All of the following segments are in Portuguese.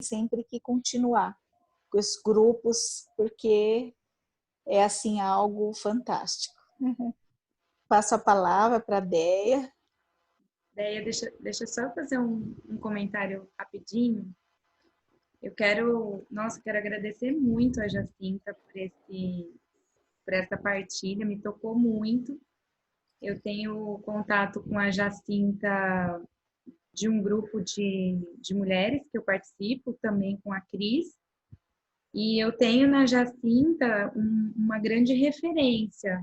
sempre que continuar com os grupos, porque é assim algo fantástico. Passo a palavra para a Déia. Déia, deixa eu só fazer um comentário rapidinho. Quero agradecer muito a Jacinta por essa partilha, me tocou muito. Eu tenho contato com a Jacinta de um grupo de mulheres que eu participo, também com a Cris, e eu tenho na Jacinta uma grande referência.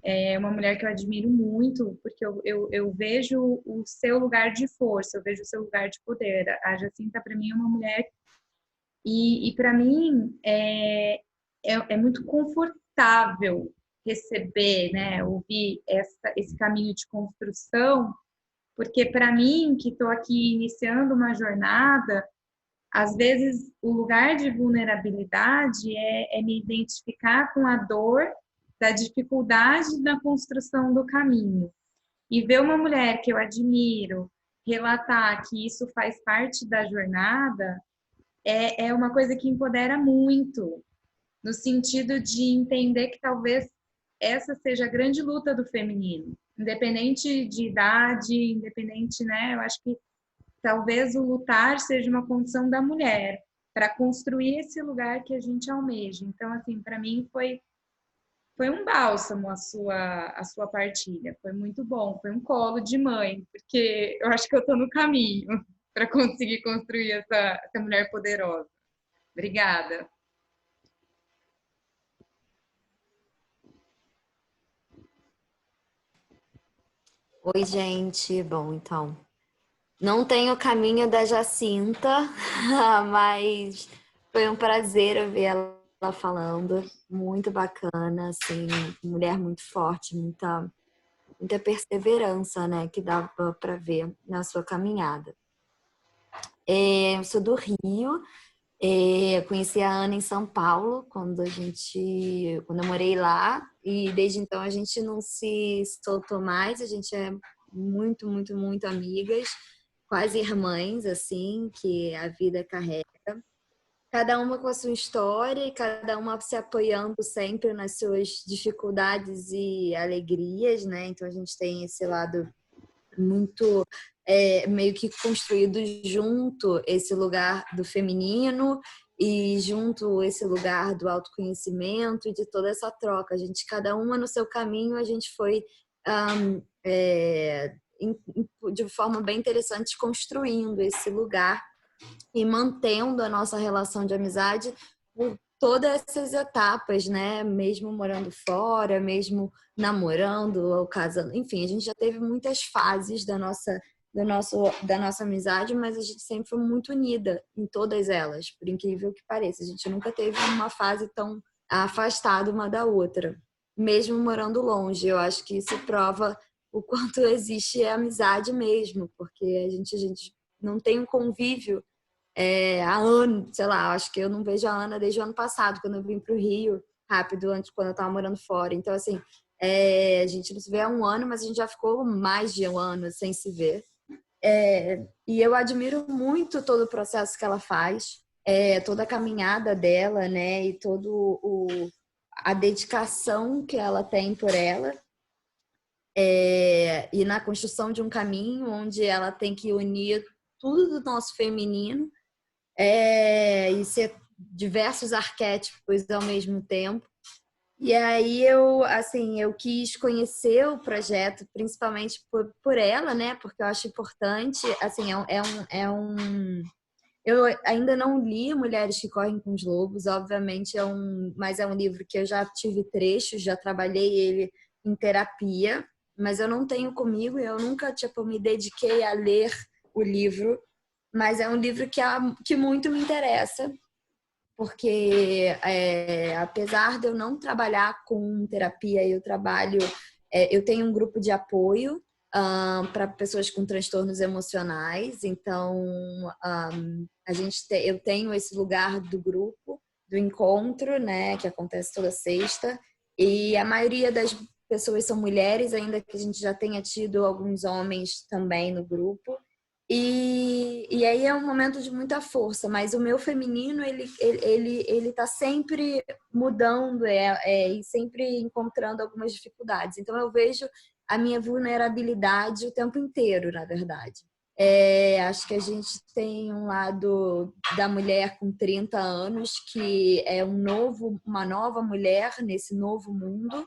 É uma mulher que eu admiro muito, porque eu vejo o seu lugar de força, eu vejo o seu lugar de poder. A Jacinta, para mim, é uma mulher, e para mim, é muito confortável receber, né, ouvir esse caminho de construção, porque para mim, que estou aqui iniciando uma jornada, às vezes o lugar de vulnerabilidade é me identificar com a dor da dificuldade da construção do caminho. E ver uma mulher que eu admiro relatar que isso faz parte da jornada é uma coisa que empodera muito, no sentido de entender que talvez essa seja a grande luta do feminino, independente de idade, independente, né? Eu acho que talvez o lutar seja uma condição da mulher para construir esse lugar que a gente almeja. Então, assim, para mim foi um bálsamo a sua partilha. Foi muito bom, foi um colo de mãe, porque eu acho que eu estou no caminho para conseguir construir essa mulher poderosa. Obrigada. Oi, gente. Bom, então, não tenho o caminho da Jacinta, mas foi um prazer ouvir ela falando. Muito bacana, assim, mulher muito forte, muita perseverança, né, que dava para ver na sua caminhada. Eu sou do Rio, conheci a Ana em São Paulo quando eu morei lá, e desde então a gente não se soltou mais, a gente é muito amigas, quase irmãs, assim, que a vida carrega. Cada uma com a sua história e cada uma se apoiando sempre nas suas dificuldades e alegrias, né? Então a gente tem esse lado muito meio que construído junto esse lugar do feminino e junto esse lugar do autoconhecimento e de toda essa troca. A gente, cada uma no seu caminho, a gente foi de forma bem interessante construindo esse lugar e mantendo a nossa relação de amizade por todas essas etapas, né? Mesmo morando fora, mesmo namorando ou casando, enfim, a gente já teve muitas fases da nossa amizade, mas a gente sempre foi muito unida em todas elas, por incrível que pareça. A gente nunca teve uma fase tão afastada uma da outra, mesmo morando longe. Eu acho que isso prova o quanto existe a amizade mesmo, porque a gente não tem um convívio há anos, sei lá, acho que eu não vejo a Ana desde o ano passado, quando eu vim para o Rio, rápido, antes, quando eu estava morando fora. Então, assim, a gente não se vê há um ano, mas a gente já ficou mais de um ano sem se ver. E eu admiro muito todo o processo que ela faz, toda a caminhada dela, né, e a dedicação que ela tem por ela. E na construção de um caminho onde ela tem que unir tudo do nosso feminino e ser diversos arquétipos ao mesmo tempo. E aí eu quis conhecer o projeto, principalmente por ela, né? Porque eu acho importante, assim, eu ainda não li Mulheres que Correm com os Lobos, obviamente mas é um livro que eu já tive trechos, já trabalhei ele em terapia, mas eu não tenho comigo, eu nunca, tipo, me dediquei a ler o livro, mas é um livro que muito me interessa, porque apesar de eu não trabalhar com terapia, eu tenho um grupo de apoio para pessoas com transtornos emocionais, então eu tenho esse lugar do grupo, do encontro, né, que acontece toda sexta, e a maioria das pessoas são mulheres, ainda que a gente já tenha tido alguns homens também no grupo. E aí é um momento de muita força, mas o meu feminino, ele tá sempre mudando e sempre encontrando algumas dificuldades. Então eu vejo a minha vulnerabilidade o tempo inteiro, na verdade. Acho que a gente tem um lado da mulher com 30 anos que é uma nova mulher nesse novo mundo,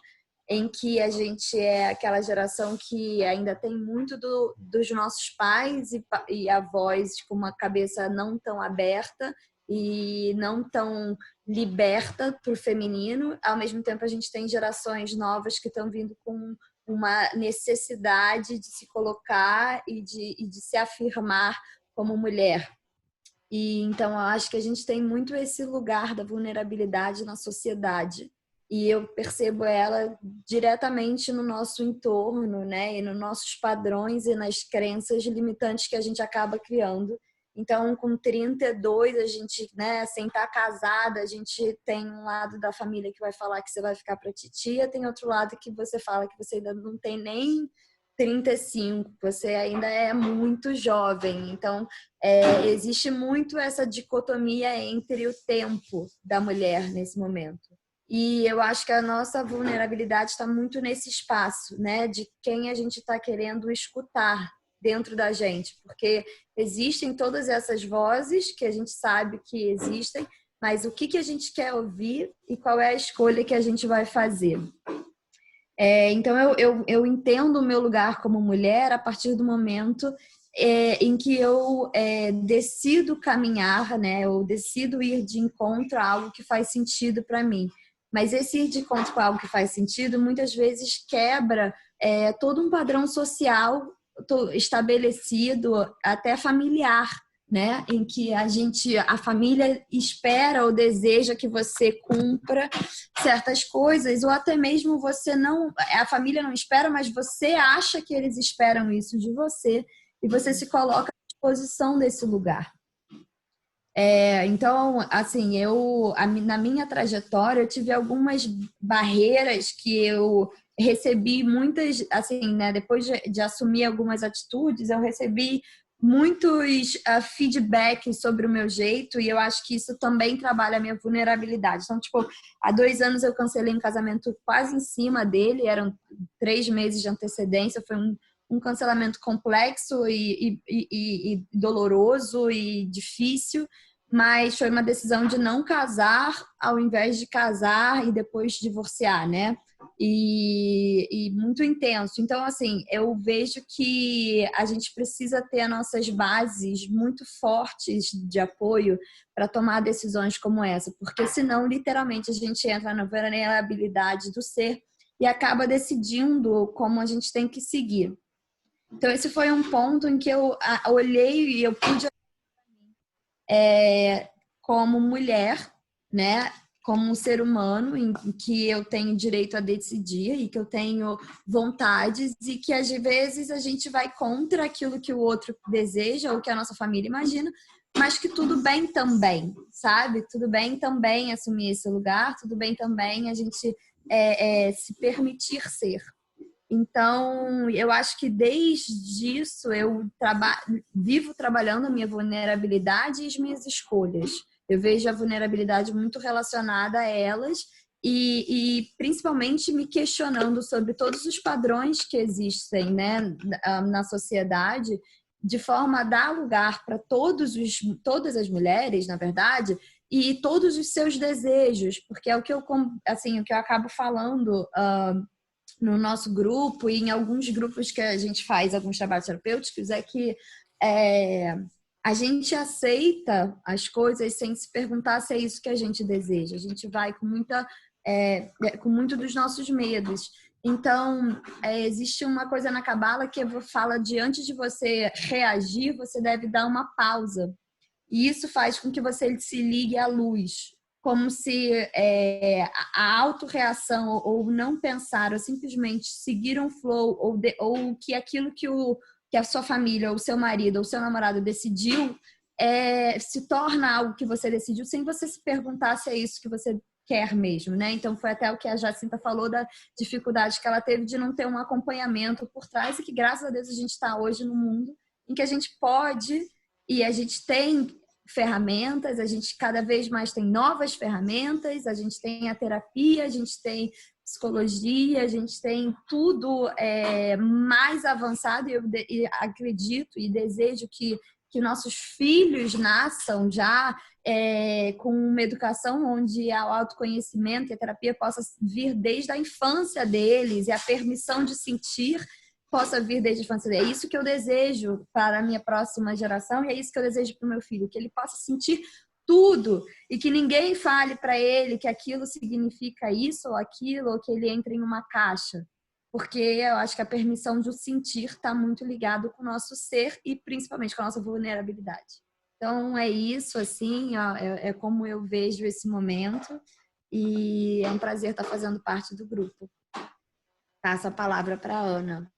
em que a gente é aquela geração que ainda tem muito dos nossos pais e avós com uma cabeça não tão aberta e não tão liberta para o feminino. Ao mesmo tempo, a gente tem gerações novas que estão vindo com uma necessidade de se colocar e de se afirmar como mulher. E então, eu acho que a gente tem muito esse lugar da vulnerabilidade na sociedade. E eu percebo ela diretamente no nosso entorno, né? E nos nossos padrões e nas crenças limitantes que a gente acaba criando. Então, com 32, a gente, né, sem estar casada, a gente tem um lado da família que vai falar que você vai ficar para titia, tem outro lado que você fala que você ainda não tem nem 35, você ainda é muito jovem. Então, existe muito essa dicotomia entre o tempo da mulher nesse momento. E eu acho que a nossa vulnerabilidade está muito nesse espaço, né? De quem a gente está querendo escutar dentro da gente. Porque existem todas essas vozes que a gente sabe que existem, mas o que a gente quer ouvir e qual é a escolha que a gente vai fazer. Então, eu entendo o meu lugar como mulher a partir do momento em que eu decido caminhar, né? Eu decido ir de encontro a algo que faz sentido para mim. Mas esse ir de encontro com algo que faz sentido, muitas vezes quebra todo um padrão social estabelecido, até familiar, né? Em que a família espera ou deseja que você cumpra certas coisas, ou até mesmo a família não espera, mas você acha que eles esperam isso de você, e você se coloca à disposição desse lugar. Então, assim, na minha trajetória, eu tive algumas barreiras que eu recebi muitas, assim, né? Depois de assumir algumas atitudes, eu recebi muitos feedbacks sobre o meu jeito, e eu acho que isso também trabalha a minha vulnerabilidade. Então, tipo, há 2 anos eu cancelei um casamento quase em cima dele, eram 3 meses de antecedência, foi um cancelamento complexo e doloroso e difícil, mas foi uma decisão de não casar ao invés de casar e depois divorciar, né? E muito intenso. Então, assim, eu vejo que a gente precisa ter as nossas bases muito fortes de apoio para tomar decisões como essa, porque senão, literalmente, a gente entra na vulnerabilidade do ser e acaba decidindo como a gente tem que seguir. Então, esse foi um ponto em que eu olhei e eu pude como mulher, né? Como um ser humano em que eu tenho direito a decidir e que eu tenho vontades e que às vezes a gente vai contra aquilo que o outro deseja ou que a nossa família imagina, mas que tudo bem também, sabe? Tudo bem também assumir esse lugar, tudo bem também a gente se permitir ser. Então, eu acho que desde isso eu vivo trabalhando a minha vulnerabilidade e as minhas escolhas. Eu vejo a vulnerabilidade muito relacionada a elas e principalmente me questionando sobre todos os padrões que existem, né, na sociedade, de forma a dar lugar para todas as mulheres, na verdade, e todos os seus desejos, porque é o que eu acabo falando no nosso grupo e em alguns grupos que a gente faz, alguns trabalhos terapêuticos, é que a gente aceita as coisas sem se perguntar se é isso que a gente deseja. A gente vai com muito dos nossos medos. Então, existe uma coisa na Cabala que fala de antes de você reagir, você deve dar uma pausa. E isso faz com que você se ligue à luz. Como se a autorreação ou não pensar ou simplesmente seguir um flow ou que aquilo que a sua família ou seu marido ou seu namorado decidiu se torna algo que você decidiu sem você se perguntar se é isso que você quer mesmo, né? Então foi até o que a Jacinta falou da dificuldade que ela teve de não ter um acompanhamento por trás e que graças a Deus a gente está hoje no mundo em que a gente pode e a gente tem ferramentas, a gente cada vez mais tem novas ferramentas, a gente tem a terapia, a gente tem psicologia, a gente tem tudo mais avançado e acredito e desejo que nossos filhos nasçam já com uma educação onde o autoconhecimento e a terapia possa vir desde a infância deles e a permissão de sentir possa vir desde a infância dele. É isso que eu desejo para a minha próxima geração e é isso que eu desejo para o meu filho, que ele possa sentir tudo e que ninguém fale para ele que aquilo significa isso ou aquilo, ou que ele entre em uma caixa. Porque eu acho que a permissão de o sentir está muito ligado com o nosso ser e principalmente com a nossa vulnerabilidade. Então é isso, assim, ó, é como eu vejo esse momento e é um prazer estar fazendo parte do grupo. Passo a palavra para a Ana.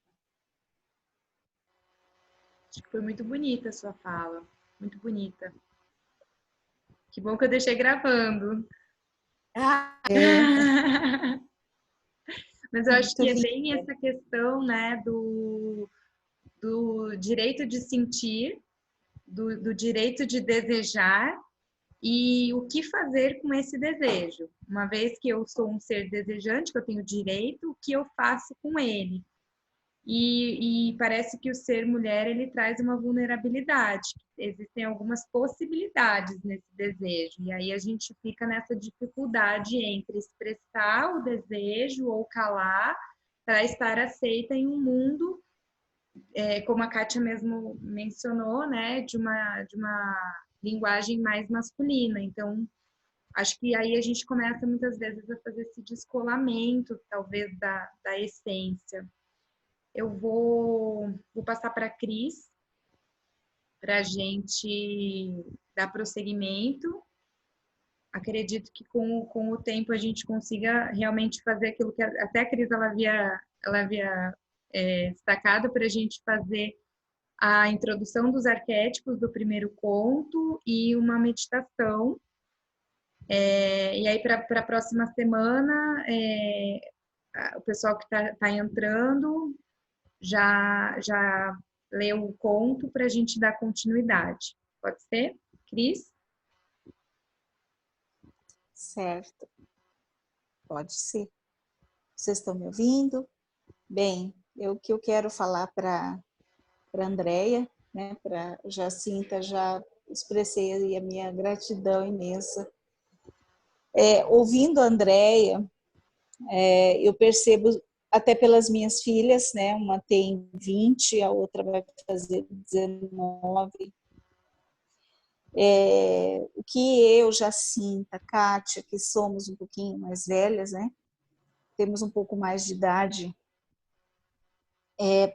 Acho que foi muito bonita a sua fala, muito bonita. Que bom que eu deixei gravando. Mas eu acho que é bem essa questão, né, do direito de sentir, do direito de desejar e o que fazer com esse desejo. Uma vez que eu sou um ser desejante, que eu tenho direito, o que eu faço com ele? E parece que o ser mulher, ele traz uma vulnerabilidade. Existem algumas possibilidades nesse desejo. E aí a gente fica nessa dificuldade entre expressar o desejo ou calar para estar aceita em um mundo, como a Kátia mesmo mencionou, né, de uma linguagem mais masculina. Então, acho que aí a gente começa muitas vezes a fazer esse descolamento, talvez, da essência. Eu vou passar para a Cris, para a gente dar prosseguimento. Acredito que com o tempo a gente consiga realmente fazer aquilo que até a Cris ela havia destacado, para a gente fazer a introdução dos arquétipos do primeiro conto e uma meditação. E aí, para a próxima semana, o pessoal que está entrando já leu o conto para a gente dar continuidade. Pode ser? Cris? Certo. Pode ser. Vocês estão me ouvindo? Bem, o que eu quero falar para a Andréia, né, para Jacinta, já expressei a minha gratidão imensa. Ouvindo a Andréia, eu percebo até pelas minhas filhas, né, uma tem 20, a outra vai fazer 19. O que eu, Jacinta, Kátia, que somos um pouquinho mais velhas, né, temos um pouco mais de idade,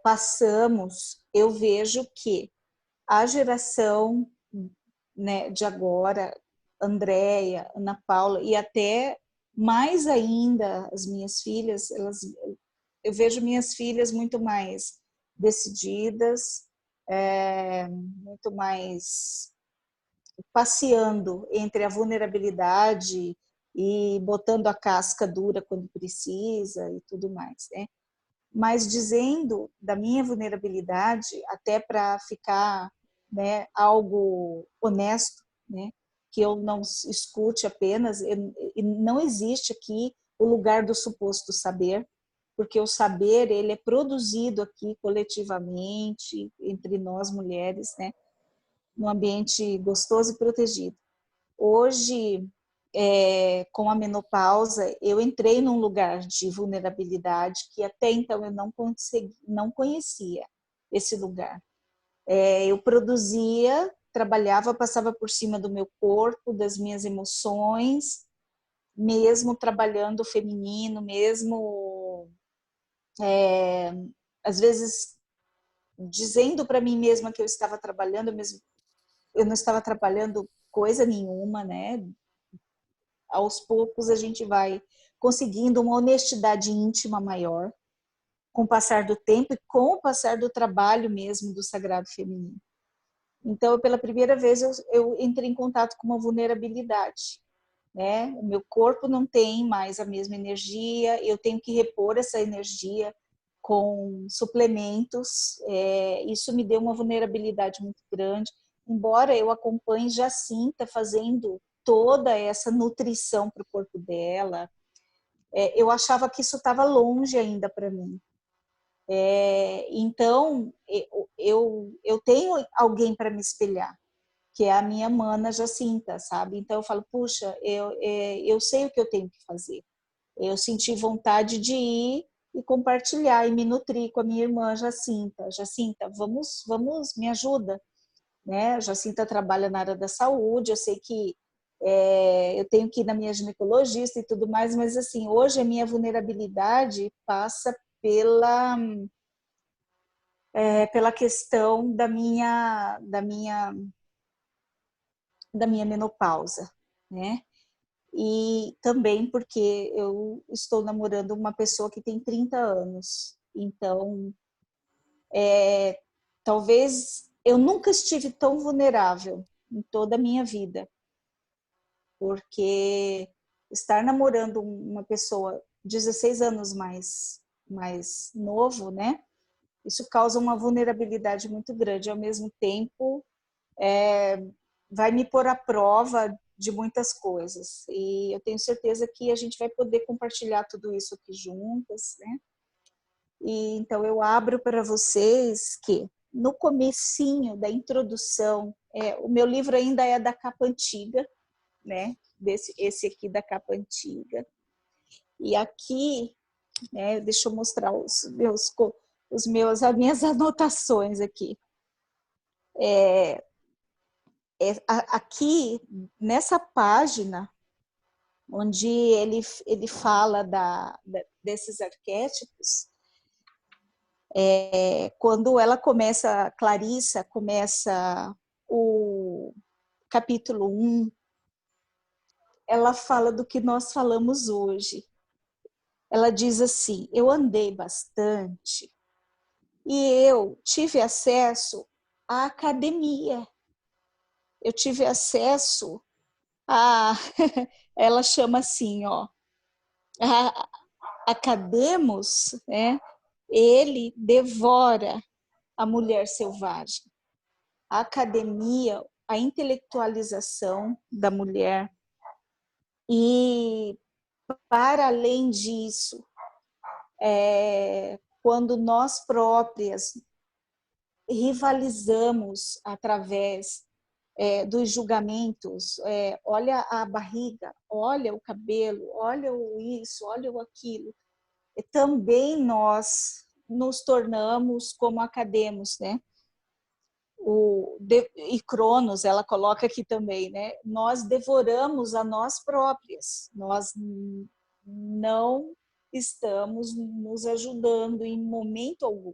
passamos, eu vejo que a geração, né, de agora, Andréia, Ana Paula e até mais ainda as minhas filhas, eu vejo minhas filhas muito mais decididas, muito mais passeando entre a vulnerabilidade e botando a casca dura quando precisa e tudo mais, né? Mas dizendo da minha vulnerabilidade, até para ficar, né, algo honesto, né, que eu não escute apenas, e não existe aqui o lugar do suposto saber, porque o saber ele é produzido aqui coletivamente entre nós mulheres, né, num ambiente gostoso e protegido. Hoje, com a menopausa, eu entrei num lugar de vulnerabilidade que até então eu não conhecia esse lugar. Eu produzia, trabalhava, passava por cima do meu corpo, das minhas emoções, mesmo trabalhando o feminino, mesmo às vezes dizendo para mim mesma que eu estava trabalhando, mesmo eu não estava trabalhando coisa nenhuma, né? Aos poucos a gente vai conseguindo uma honestidade íntima maior com o passar do tempo e com o passar do trabalho mesmo do sagrado feminino. Então, pela primeira vez, eu entrei em contato com uma vulnerabilidade, né? O meu corpo não tem mais a mesma energia, eu tenho que repor essa energia com suplementos. Isso me deu uma vulnerabilidade muito grande. Embora eu acompanhe Jacinta fazendo toda essa nutrição para o corpo dela, eu achava que isso estava longe ainda para mim. Então, eu tenho alguém para me espelhar, que é a minha mana Jacinta, sabe? Então eu falo, puxa, eu sei o que eu tenho que fazer. Eu senti vontade de ir e compartilhar e me nutrir com a minha irmã Jacinta. Jacinta, vamos, me ajuda, né? A Jacinta trabalha na área da saúde, eu sei que eu tenho que ir na minha ginecologista e tudo mais, mas assim, hoje a minha vulnerabilidade passa pela questão da minha menopausa, né? E também porque eu estou namorando uma pessoa que tem 30 anos. Então, talvez eu nunca estive tão vulnerável em toda a minha vida, porque estar namorando uma pessoa 16 anos mais novo, né? Isso causa uma vulnerabilidade muito grande. Ao mesmo tempo, vai me pôr à prova de muitas coisas. E eu tenho certeza que a gente vai poder compartilhar tudo isso aqui juntas, né? E então eu abro para vocês que no comecinho da introdução, o meu livro ainda é da capa antiga, né? Esse aqui da capa antiga. E aqui, né, deixa eu mostrar as minhas anotações aqui. Aqui, nessa página, onde ele fala desses arquétipos, quando ela começa, Clarissa começa o capítulo 1, ela fala do que nós falamos hoje. Ela diz assim, eu andei bastante e eu tive acesso à academia. Eu tive acesso a... Ela chama assim, ó, a Cademos, né? Ele devora a mulher selvagem. A academia, a intelectualização da mulher. E, para além disso, quando nós próprias rivalizamos através dos julgamentos, olha a barriga, olha o cabelo, olha isso, olha aquilo, também nós nos tornamos como academos, né? E Cronos, ela coloca aqui também, né? Nós devoramos a nós próprias, nós não estamos nos ajudando em momento algum,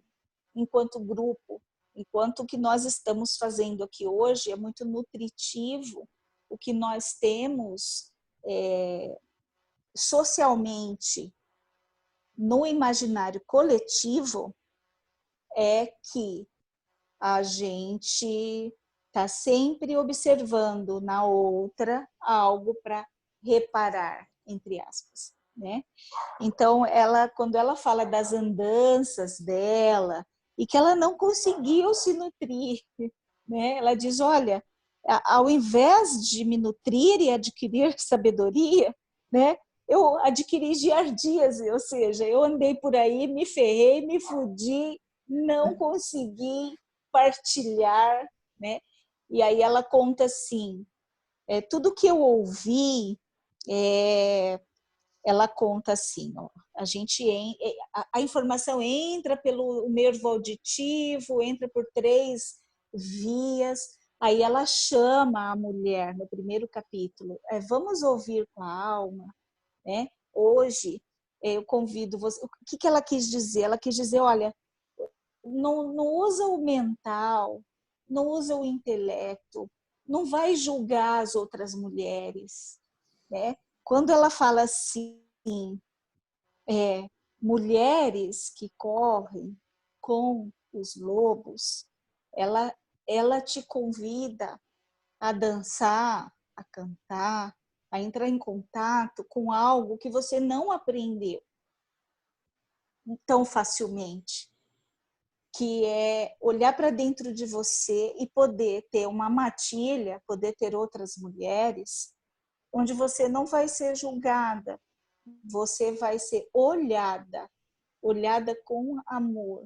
enquanto grupo, enquanto o que nós estamos fazendo aqui hoje é muito nutritivo, o que nós temos socialmente no imaginário coletivo é que a gente está sempre observando na outra algo para reparar, entre aspas, né? Então, quando ela fala das andanças dela e que ela não conseguiu se nutrir, né? Ela diz, olha, ao invés de me nutrir e adquirir sabedoria, né? Eu adquiri giardias, ou seja, eu andei por aí, me ferrei, me fudi, não consegui partilhar, né? E aí ela conta assim, tudo que eu ouvi, ela conta assim, ó, a informação entra pelo nervo auditivo, entra por 3 vias, aí ela chama a mulher no primeiro capítulo, vamos ouvir com a alma, né? Hoje eu convido você, o que ela quis dizer? Ela quis dizer, olha, não usa o mental, não usa o intelecto, não vai julgar as outras mulheres, né? Quando ela fala assim, mulheres que correm com os lobos, ela te convida a dançar, a cantar, a entrar em contato com algo que você não aprendeu. tão facilmente, que é olhar para dentro de você e poder ter uma matilha, poder ter outras mulheres, onde você não vai ser julgada, você vai ser olhada com amor.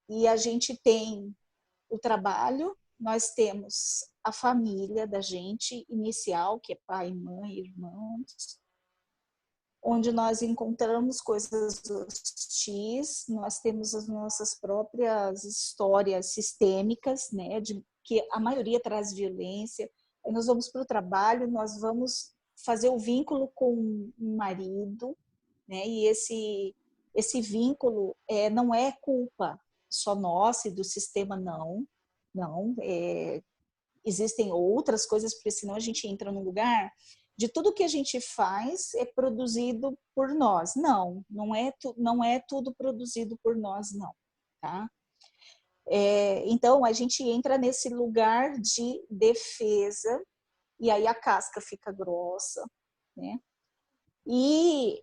E a gente tem o trabalho, nós temos a família da gente inicial, que é pai, mãe, irmãos, onde nós encontramos coisas hostis, nós temos as nossas próprias histórias sistêmicas, né, que a maioria traz violência. Aí nós vamos para o trabalho, nós vamos fazer o vínculo com um marido, né, e esse vínculo não é culpa só nossa e do sistema, não. Existem outras coisas, porque senão a gente entra num lugar de tudo que a gente faz é produzido por nós. Não é tudo produzido por nós, não. Tá? Então, a gente entra nesse lugar de defesa e aí a casca fica grossa, né? E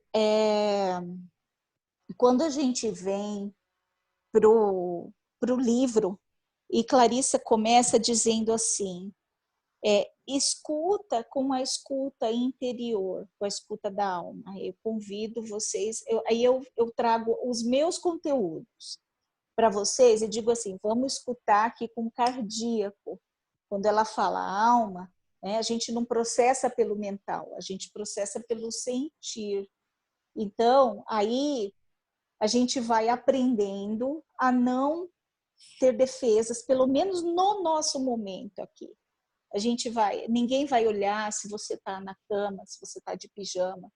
quando a gente vem pro livro, e Clarissa começa dizendo assim, escuta com a escuta interior, com a escuta da alma. Eu convido vocês, aí eu trago os meus conteúdos para vocês e digo assim, vamos escutar aqui com cardíaco. Quando ela fala alma, né, a gente não processa pelo mental, a gente processa pelo sentir. Então, aí a gente vai aprendendo a não ter defesas, pelo menos no nosso momento aqui. Ninguém vai olhar se você está na cama, se você está de pijama,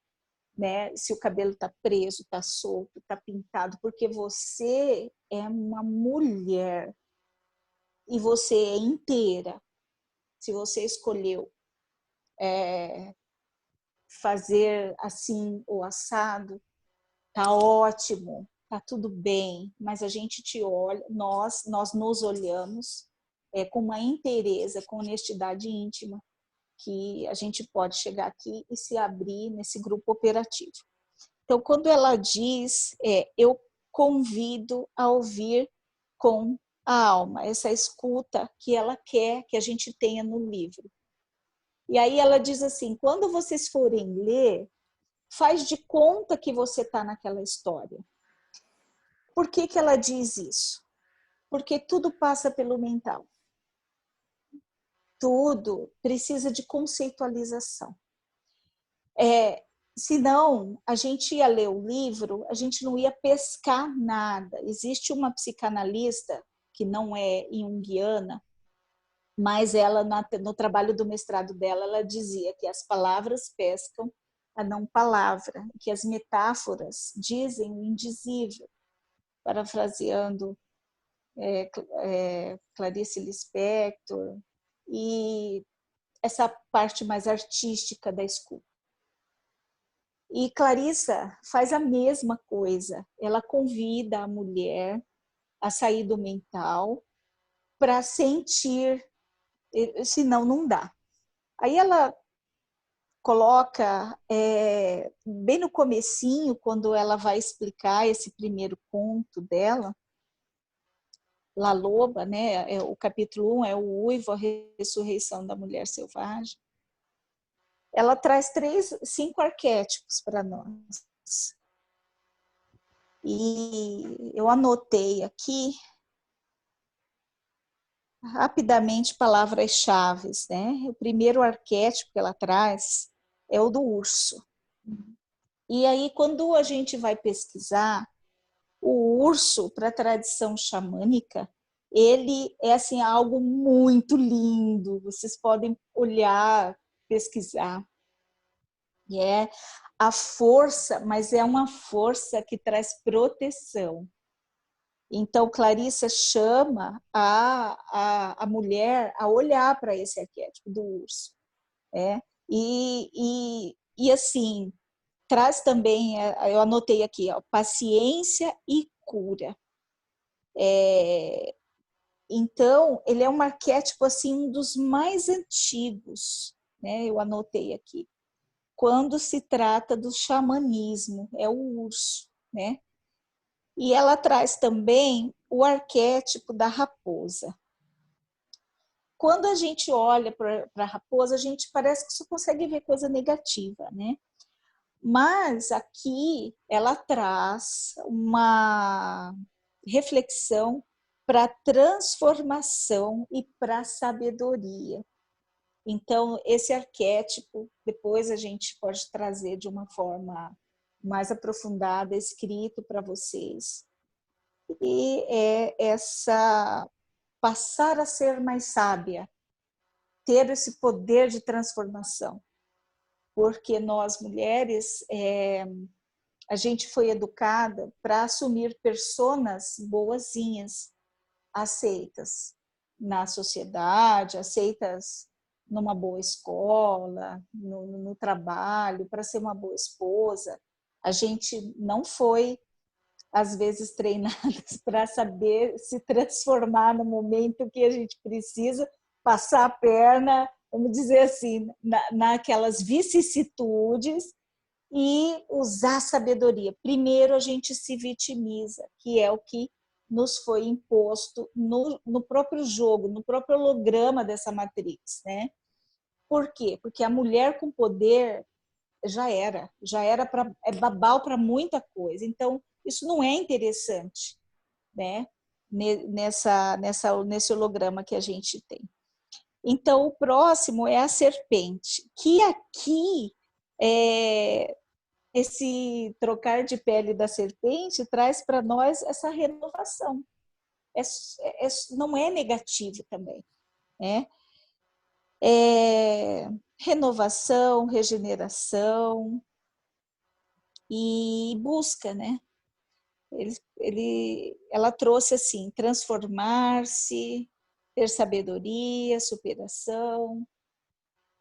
né? Se o cabelo está preso, está solto, está pintado, porque você é uma mulher e você é inteira. Se você escolheu fazer assim o assado, tá ótimo, tá tudo bem, mas a gente te olha, nós nos olhamos com uma inteireza, com honestidade íntima, que a gente pode chegar aqui e se abrir nesse grupo operativo. Então, quando ela diz, eu convido a ouvir com a alma, essa escuta que ela quer que a gente tenha no livro. E aí ela diz assim, quando vocês forem ler, faz de conta que você está naquela história. Por que ela diz isso? Porque tudo passa pelo mental. Tudo precisa de conceitualização. Senão, a gente ia ler o livro, a gente não ia pescar nada. Existe uma psicanalista, que não é junguiana, mas ela, no trabalho do mestrado dela, ela dizia que as palavras pescam a não palavra, que as metáforas dizem o indizível. Parafraseando Clarice Lispector, e essa parte mais artística da escuta. E Clarissa faz a mesma coisa, ela convida a mulher a sair do mental para sentir, senão não dá. Aí ela coloca, bem no comecinho, quando ela vai explicar esse primeiro conto dela, La Loba, né? O capítulo 1 é o Uivo, a ressurreição da mulher selvagem. Ela traz 5 arquétipos para nós. E eu anotei aqui rapidamente palavras-chave, né? O primeiro arquétipo que ela traz é o do urso. E aí, quando a gente vai pesquisar, o urso, para a tradição xamânica, ele é assim, algo muito lindo. Vocês podem olhar, pesquisar. E é a força, mas é uma força que traz proteção. Então, Clarissa chama a mulher a olhar para esse arquétipo do urso. E assim, traz também, eu anotei aqui, paciência e cura. Então, ele é um arquétipo assim, um dos mais antigos, né? Eu anotei aqui. Quando se trata do xamanismo, é o urso. né? E ela traz também o arquétipo da raposa. Quando a gente olha para a raposa, a gente parece que só consegue ver coisa negativa, né? Mas aqui ela traz uma reflexão para transformação e para sabedoria. Então, esse arquétipo, depois a gente pode trazer de uma forma mais aprofundada, escrito para vocês. E é essa passar a ser mais sábia, ter esse poder de transformação. Porque nós, mulheres, a gente foi educada para assumir personas boazinhas, aceitas na sociedade, aceitas numa boa escola, no trabalho, para ser uma boa esposa. A gente não foi, às vezes, treinadas para saber se transformar no momento que a gente precisa, passar a perna, vamos dizer assim, naquelas vicissitudes e usar sabedoria. Primeiro a gente se vitimiza, que é o que nos foi imposto no próprio jogo, no próprio holograma dessa matriz, né? Por quê? Porque a mulher com poder já era babau para muita coisa. Então, isso não é interessante, né? Nesse holograma que a gente tem. Então, o próximo é a serpente, que aqui esse trocar de pele da serpente traz para nós essa renovação. Não é negativo também, né? Renovação, regeneração e busca, né? Ela trouxe assim, transformar-se, ter sabedoria, superação.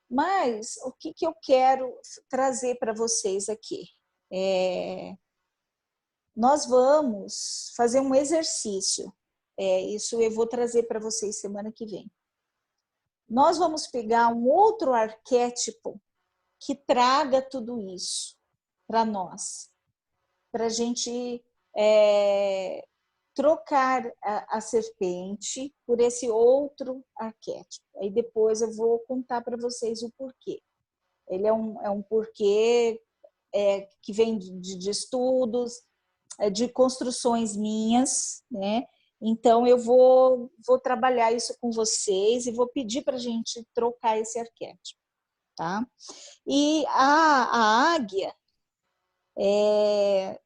Mas o que eu quero trazer para vocês aqui? Nós vamos fazer um exercício. Isso eu vou trazer para vocês semana que vem. Nós vamos pegar um outro arquétipo que traga tudo isso para nós, para a gente trocar a serpente por esse outro arquétipo. Aí depois eu vou contar para vocês o porquê. Ele é um porquê que vem de estudos, de construções minhas, né? Então eu vou trabalhar isso com vocês e vou pedir para a gente trocar esse arquétipo, tá? E a águia é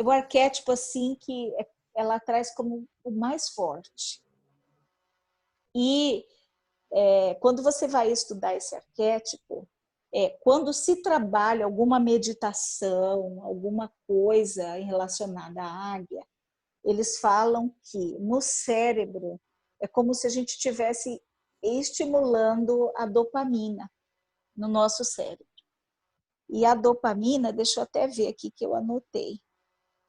o arquétipo assim que ela traz como o mais forte. E quando você vai estudar esse arquétipo, quando se trabalha alguma meditação, alguma coisa relacionada à águia, eles falam que no cérebro é como se a gente estivesse estimulando a dopamina no nosso cérebro. E a dopamina, deixa eu até ver aqui que eu anotei,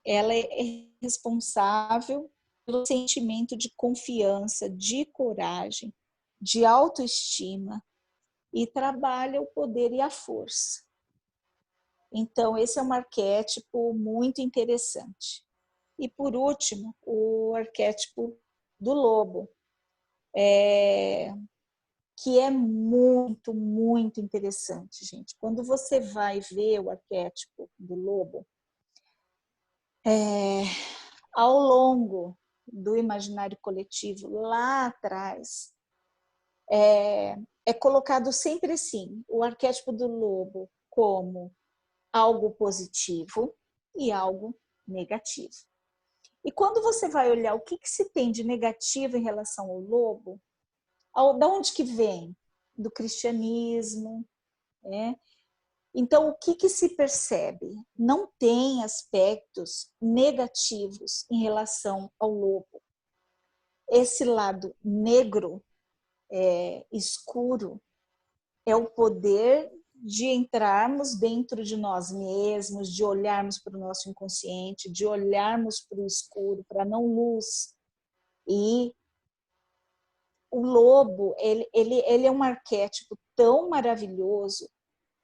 ela é responsável pelo sentimento de confiança, de coragem, de autoestima e trabalha o poder e a força. Então, esse é um arquétipo muito interessante. E, por último, o arquétipo do lobo, que é muito, muito interessante, gente. Quando você vai ver o arquétipo do lobo, ao longo do imaginário coletivo, lá atrás, é colocado sempre assim, o arquétipo do lobo como algo positivo e algo negativo. E quando você vai olhar o que se tem de negativo em relação ao lobo, da onde que vem? Do cristianismo, né? Então, o que se percebe? Não tem aspectos negativos em relação ao lobo. Esse lado negro, escuro, é o poder de entrarmos dentro de nós mesmos, de olharmos para o nosso inconsciente, de olharmos para o escuro, para a não luz. E o lobo, ele é um arquétipo tão maravilhoso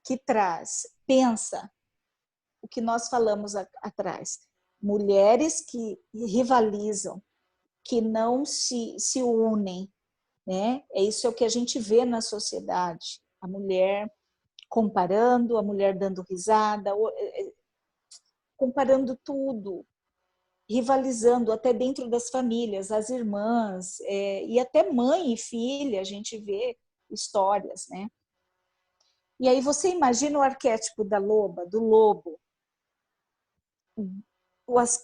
que traz, pensa, o que nós falamos atrás. Mulheres que rivalizam, que não se unem, né? Isso é o que a gente vê na sociedade. A mulher comparando, a mulher dando risada, comparando tudo, rivalizando até dentro das famílias, as irmãs, e até mãe e filha, a gente vê histórias, né? E aí você imagina o arquétipo da loba, do lobo,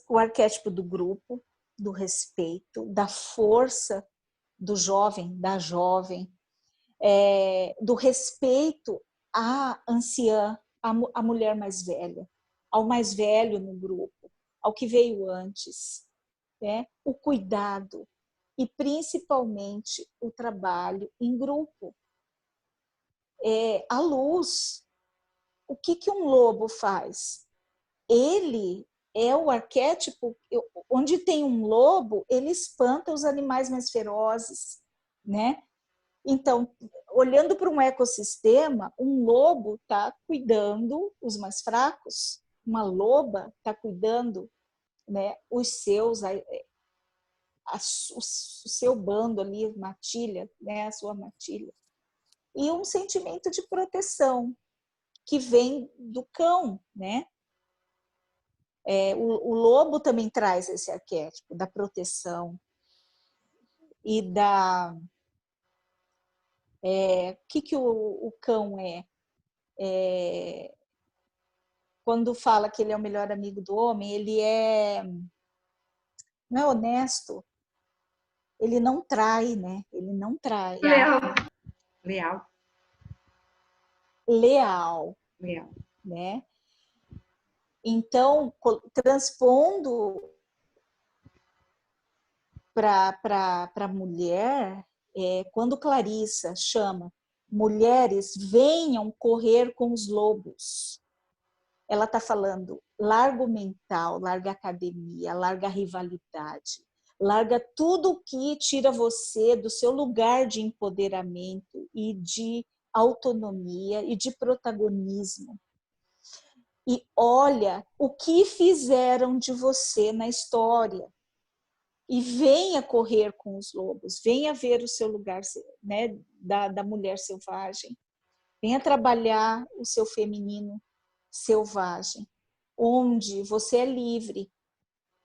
o arquétipo do grupo, do respeito, da força do jovem, da jovem, do respeito à anciã, à mulher mais velha, ao mais velho no grupo, ao que veio antes, né? O cuidado e principalmente o trabalho em grupo. A luz, o que um lobo faz? Ele é o arquétipo, onde tem um lobo, ele espanta os animais mais ferozes, né? Então, olhando para um ecossistema, um lobo está cuidando os mais fracos, uma loba está cuidando, né, os seus, o seu bando ali, matilha, né, a sua matilha. E um sentimento de proteção que vem do cão, né? O lobo também traz esse arquétipo da proteção e da... o que o cão é? Quando fala que ele é o melhor amigo do homem, ele não é honesto, ele não trai, né? Ele não trai. Leal. Leal. Leal. Leal. Né? Então, transpondo para a mulher, quando Clarissa chama mulheres venham correr com os lobos, ela está falando larga o mental, larga a academia, larga a rivalidade, larga tudo que tira você do seu lugar de empoderamento e de autonomia e de protagonismo. E olha o que fizeram de você na história. E venha correr com os lobos, venha ver o seu lugar, né, da mulher selvagem. Venha trabalhar o seu feminino selvagem, onde você é livre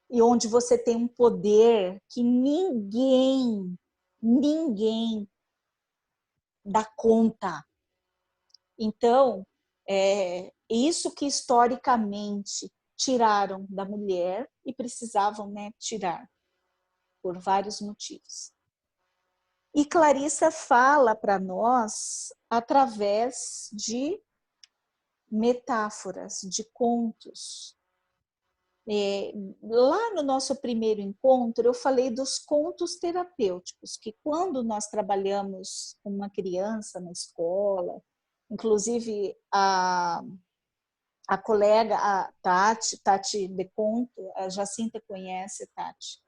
e onde você tem um poder que ninguém dá conta. Então, isso que historicamente tiraram da mulher e precisavam, né, tirar por vários motivos. E Clarissa fala para nós através de metáforas, de contos. Lá no nosso primeiro encontro, eu falei dos contos terapêuticos, que quando nós trabalhamos com uma criança na escola, inclusive a colega, a Tati de Conto, a Jacinta conhece a Tati,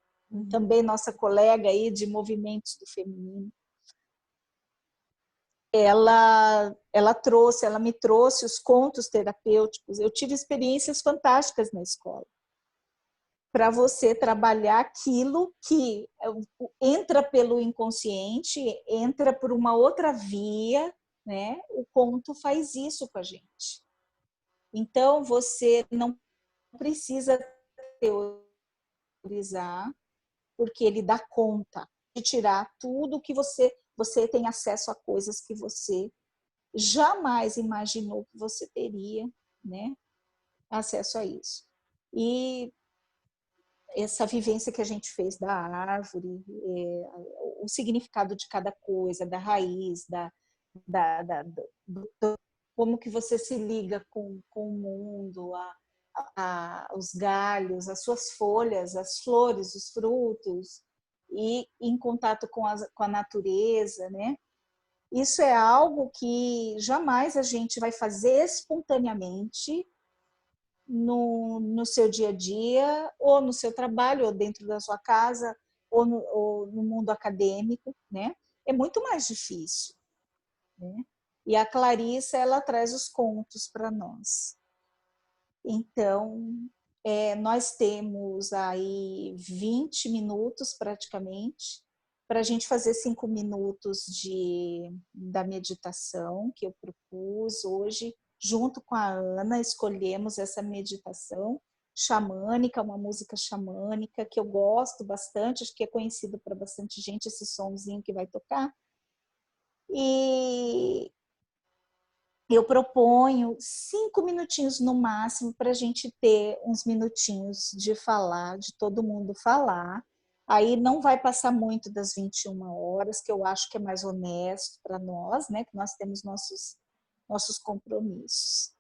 também nossa colega aí de movimentos do feminino. Ela me trouxe os contos terapêuticos. Eu tive experiências fantásticas na escola. Para você trabalhar aquilo que entra pelo inconsciente, entra por uma outra via, né? O conto faz isso com a gente. Então, você não precisa teorizar, porque ele dá conta de tirar tudo que você tem acesso a coisas que você jamais imaginou que você teria, né, acesso a isso. E essa vivência que a gente fez da árvore, o significado de cada coisa, da raiz, como que você se liga com o mundo, os galhos, as suas folhas, as flores, os frutos, e em contato com a natureza, né? Isso é algo que jamais a gente vai fazer espontaneamente no seu dia a dia, ou no seu trabalho, ou dentro da sua casa, ou no mundo acadêmico, né? É muito mais difícil, né? E a Clarissa, ela traz os contos para nós. Então, nós temos aí 20 minutos praticamente para a gente fazer 5 minutos da meditação que eu propus hoje, junto com a Ana, escolhemos essa meditação xamânica, uma música xamânica que eu gosto bastante, acho que é conhecido para bastante gente esse sonzinho que vai tocar. E eu proponho 5 minutinhos no máximo para a gente ter uns minutinhos de falar, de todo mundo falar. Aí não vai passar muito das 21 horas, que eu acho que é mais honesto para nós, né? Que nós temos nossos compromissos.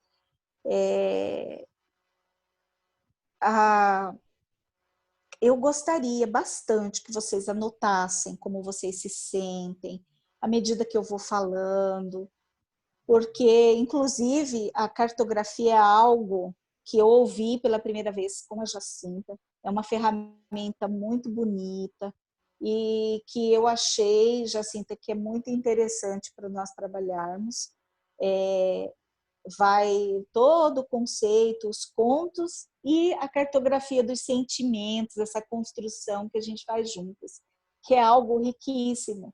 Eu gostaria bastante que vocês anotassem como vocês se sentem, à medida que eu vou falando, porque, inclusive, a cartografia é algo que eu ouvi pela primeira vez com a Jacinta. É uma ferramenta muito bonita e que eu achei, Jacinta, que é muito interessante para nós trabalharmos. Vai todo o conceito, os contos e a cartografia dos sentimentos, essa construção que a gente faz juntas, que é algo riquíssimo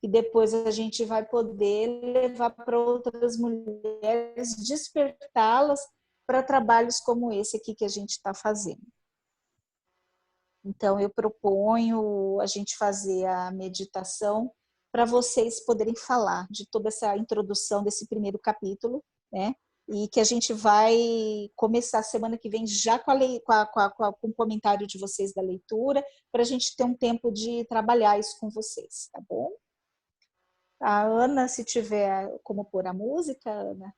e depois a gente vai poder levar para outras mulheres, despertá-las para trabalhos como esse aqui que a gente está fazendo. Então, eu proponho a gente fazer a meditação para vocês poderem falar de toda essa introdução desse primeiro capítulo, né? E que a gente vai começar semana que vem já com o comentário de vocês da leitura, para a gente ter um tempo de trabalhar isso com vocês, tá bom? A Ana, se tiver como pôr a música, Ana,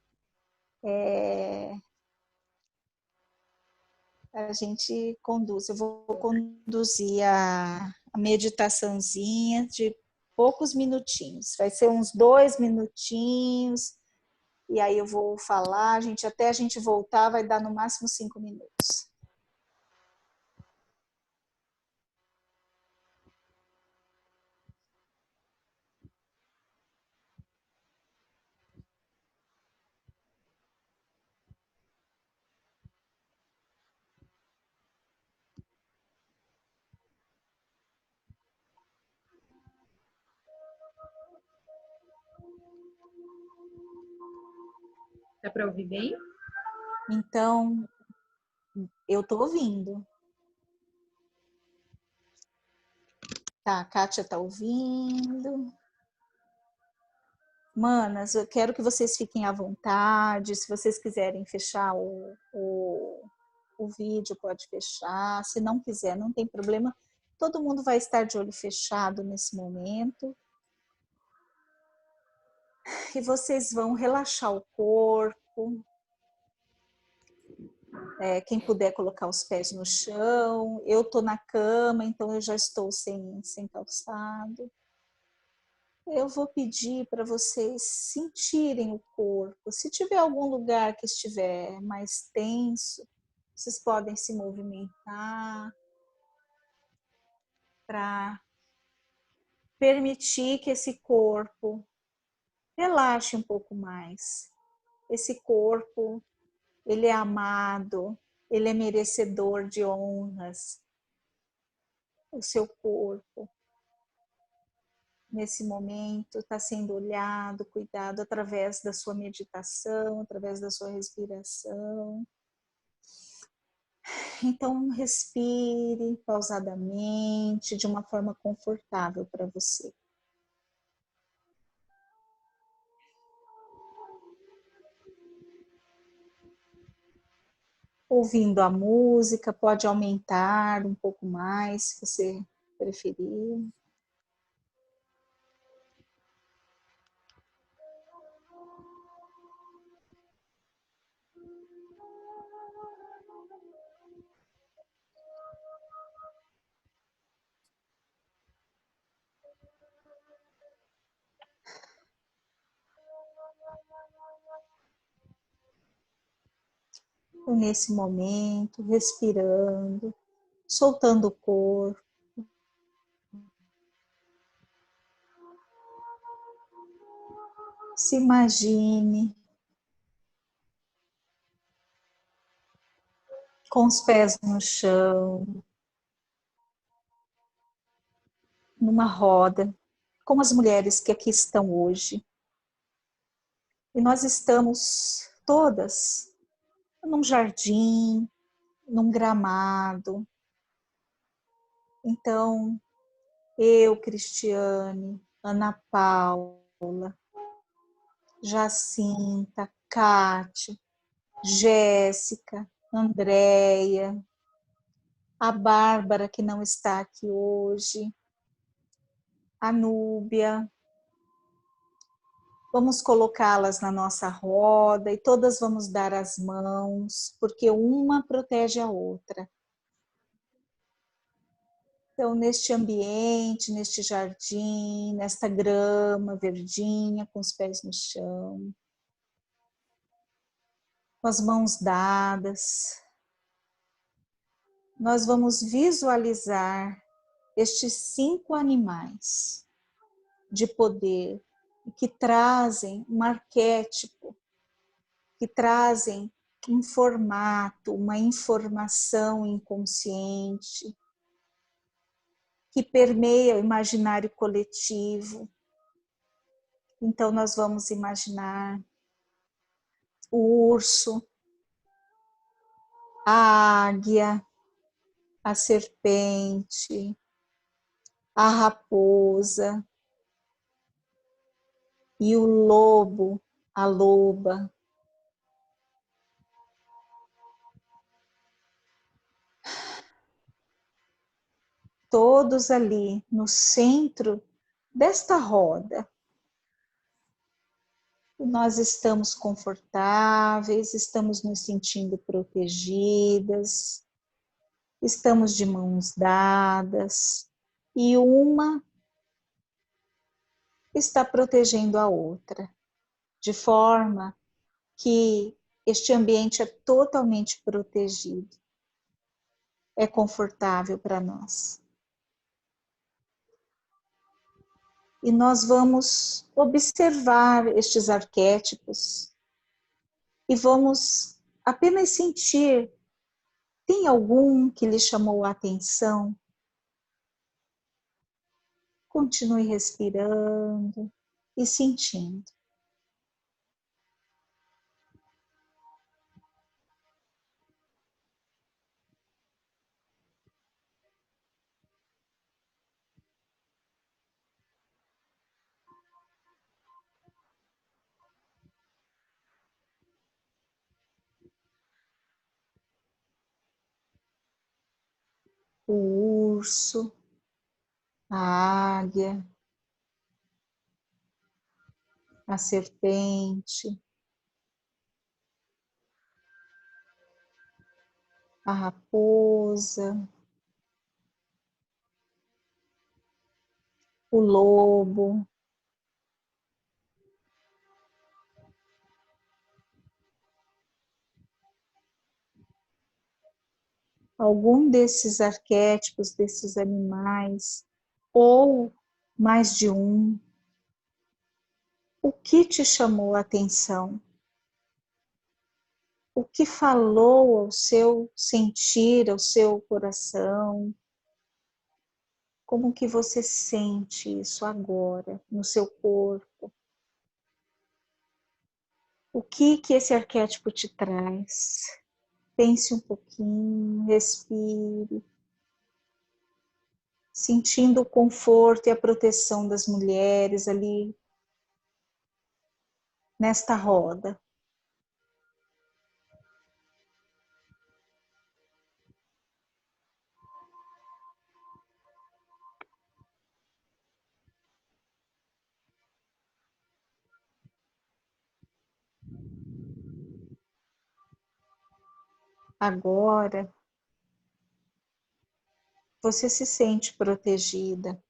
a gente conduz. Eu vou conduzir a meditaçãozinha de poucos minutinhos. Vai ser uns 2 minutinhos, e aí eu vou falar, até a gente voltar, vai dar no máximo 5 minutos. Dá para ouvir bem? Então, eu estou ouvindo. Tá, a Kátia está ouvindo. Manas, eu quero que vocês fiquem à vontade. Se vocês quiserem fechar o vídeo, pode fechar. Se não quiser, não tem problema. Todo mundo vai estar de olho fechado nesse momento. E vocês vão relaxar o corpo. Quem puder colocar os pés no chão. Eu estou na cama, então eu já estou sem calçado. Eu vou pedir para vocês sentirem o corpo. Se tiver algum lugar que estiver mais tenso, vocês podem se movimentar para permitir que esse corpo relaxe um pouco mais. Esse corpo, ele é amado, ele é merecedor de honras. O seu corpo, nesse momento, está sendo olhado, cuidado através da sua meditação, através da sua respiração. Então, respire pausadamente, de uma forma confortável para você. Ouvindo a música, pode aumentar um pouco mais, se você preferir. E nesse momento, respirando, soltando o corpo. Se imagine com os pés no chão, numa roda, com as mulheres que aqui estão hoje. E nós estamos todas num jardim, num gramado. Então, eu, Cristiane, Ana Paula, Jacinta, Kátia, Jéssica, Andréia, a Bárbara, que não está aqui hoje, a Núbia. Vamos colocá-las na nossa roda e todas vamos dar as mãos, porque uma protege a outra. Então, neste ambiente, neste jardim, nesta grama verdinha, com os pés no chão, com as mãos dadas, nós vamos visualizar estes 5 animais de poder que trazem um arquétipo, que trazem um formato, uma informação inconsciente, que permeia o imaginário coletivo. Então, nós vamos imaginar o urso, a águia, a serpente, a raposa e o lobo, a loba. Todos ali no centro desta roda. Nós estamos confortáveis, estamos nos sentindo protegidas, estamos de mãos dadas e uma está protegendo a outra, de forma que este ambiente é totalmente protegido, é confortável para nós. E nós vamos observar estes arquétipos e vamos apenas sentir, tem algum que lhe chamou a atenção? Continue respirando e sentindo. O urso, a águia, a serpente, a raposa, o lobo, algum desses arquétipos, desses animais, ou mais de um, o que te chamou a atenção? O que falou ao seu sentir, ao seu coração? Como que você sente isso agora, no seu corpo? O que esse arquétipo te traz? Pense um pouquinho, respire, sentindo o conforto e a proteção das mulheres ali nesta roda. Agora, você se sente protegida.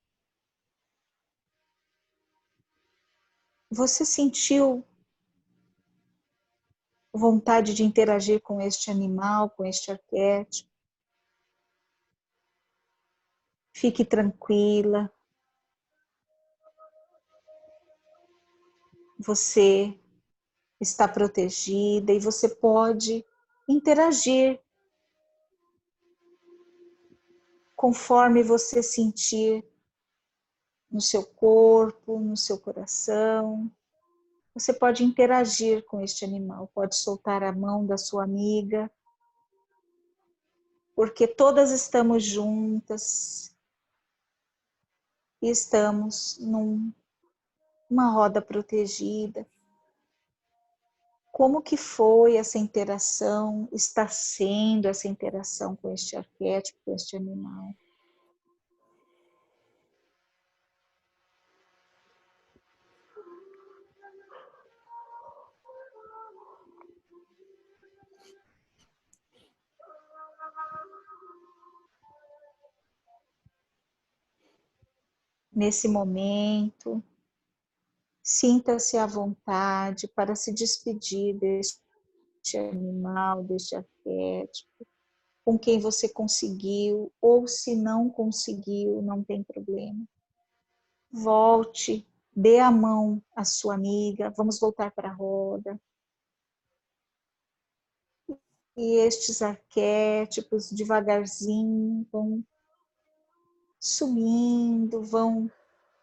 Você sentiu vontade de interagir com este animal, com este arquétipo? Fique tranquila. Você está protegida e você pode interagir conforme você sentir no seu corpo, no seu coração. Você pode interagir com este animal, pode soltar a mão da sua amiga, porque todas estamos juntas e estamos numa roda protegida. Como que foi essa interação, está sendo essa interação com este arquétipo, com este animal? Nesse momento, sinta-se à vontade para se despedir deste animal, deste arquétipo, com quem você conseguiu, ou se não conseguiu, não tem problema. Volte, dê a mão à sua amiga, vamos voltar para a roda. E estes arquétipos, devagarzinho, vão sumindo, vão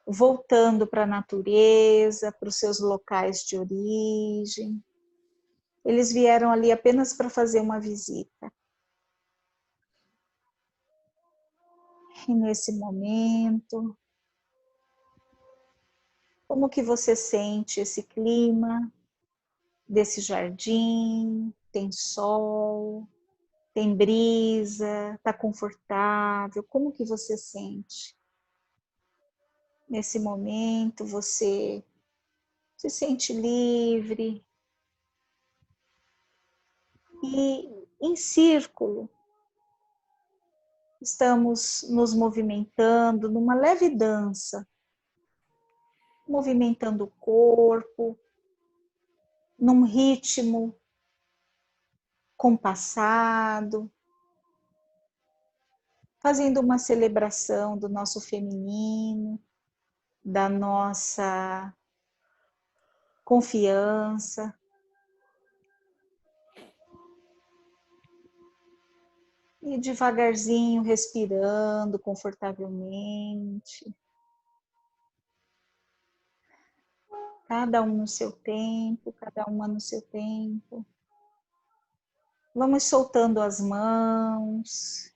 voltando para a natureza, para os seus locais de origem. Eles vieram ali apenas para fazer uma visita. E nesse momento, como que você sente esse clima desse jardim? Tem sol, tem brisa, está confortável? Como que você sente? Nesse momento você se sente livre e em círculo estamos nos movimentando numa leve dança, movimentando o corpo num ritmo compassado, fazendo uma celebração do nosso feminino, da nossa confiança. E devagarzinho respirando confortavelmente. Cada um no seu tempo, cada uma no seu tempo. Vamos soltando as mãos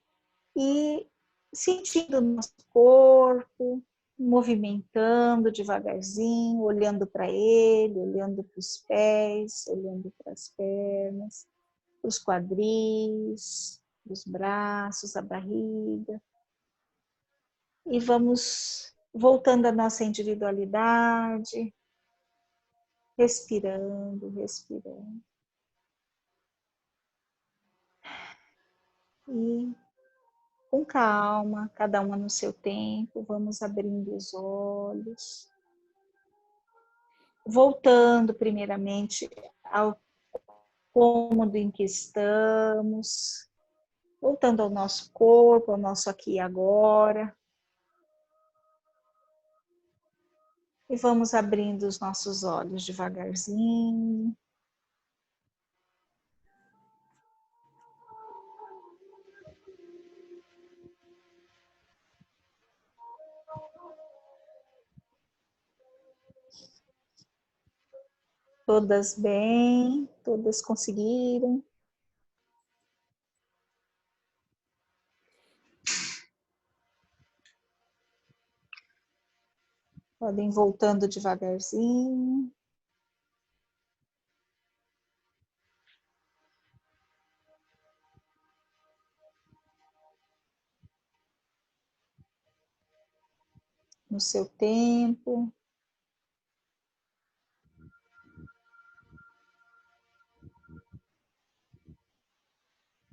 e sentindo o nosso corpo, movimentando devagarzinho, olhando para ele, olhando para os pés, olhando para as pernas, para os quadris, os braços, a barriga. E vamos voltando à nossa individualidade, respirando, respirando. E com calma, cada uma no seu tempo, vamos abrindo os olhos. Voltando primeiramente ao cômodo em que estamos, voltando ao nosso corpo, ao nosso aqui e agora. E vamos abrindo os nossos olhos devagarzinho. Todas bem, todas conseguiram. Podem voltando devagarzinho. No seu tempo.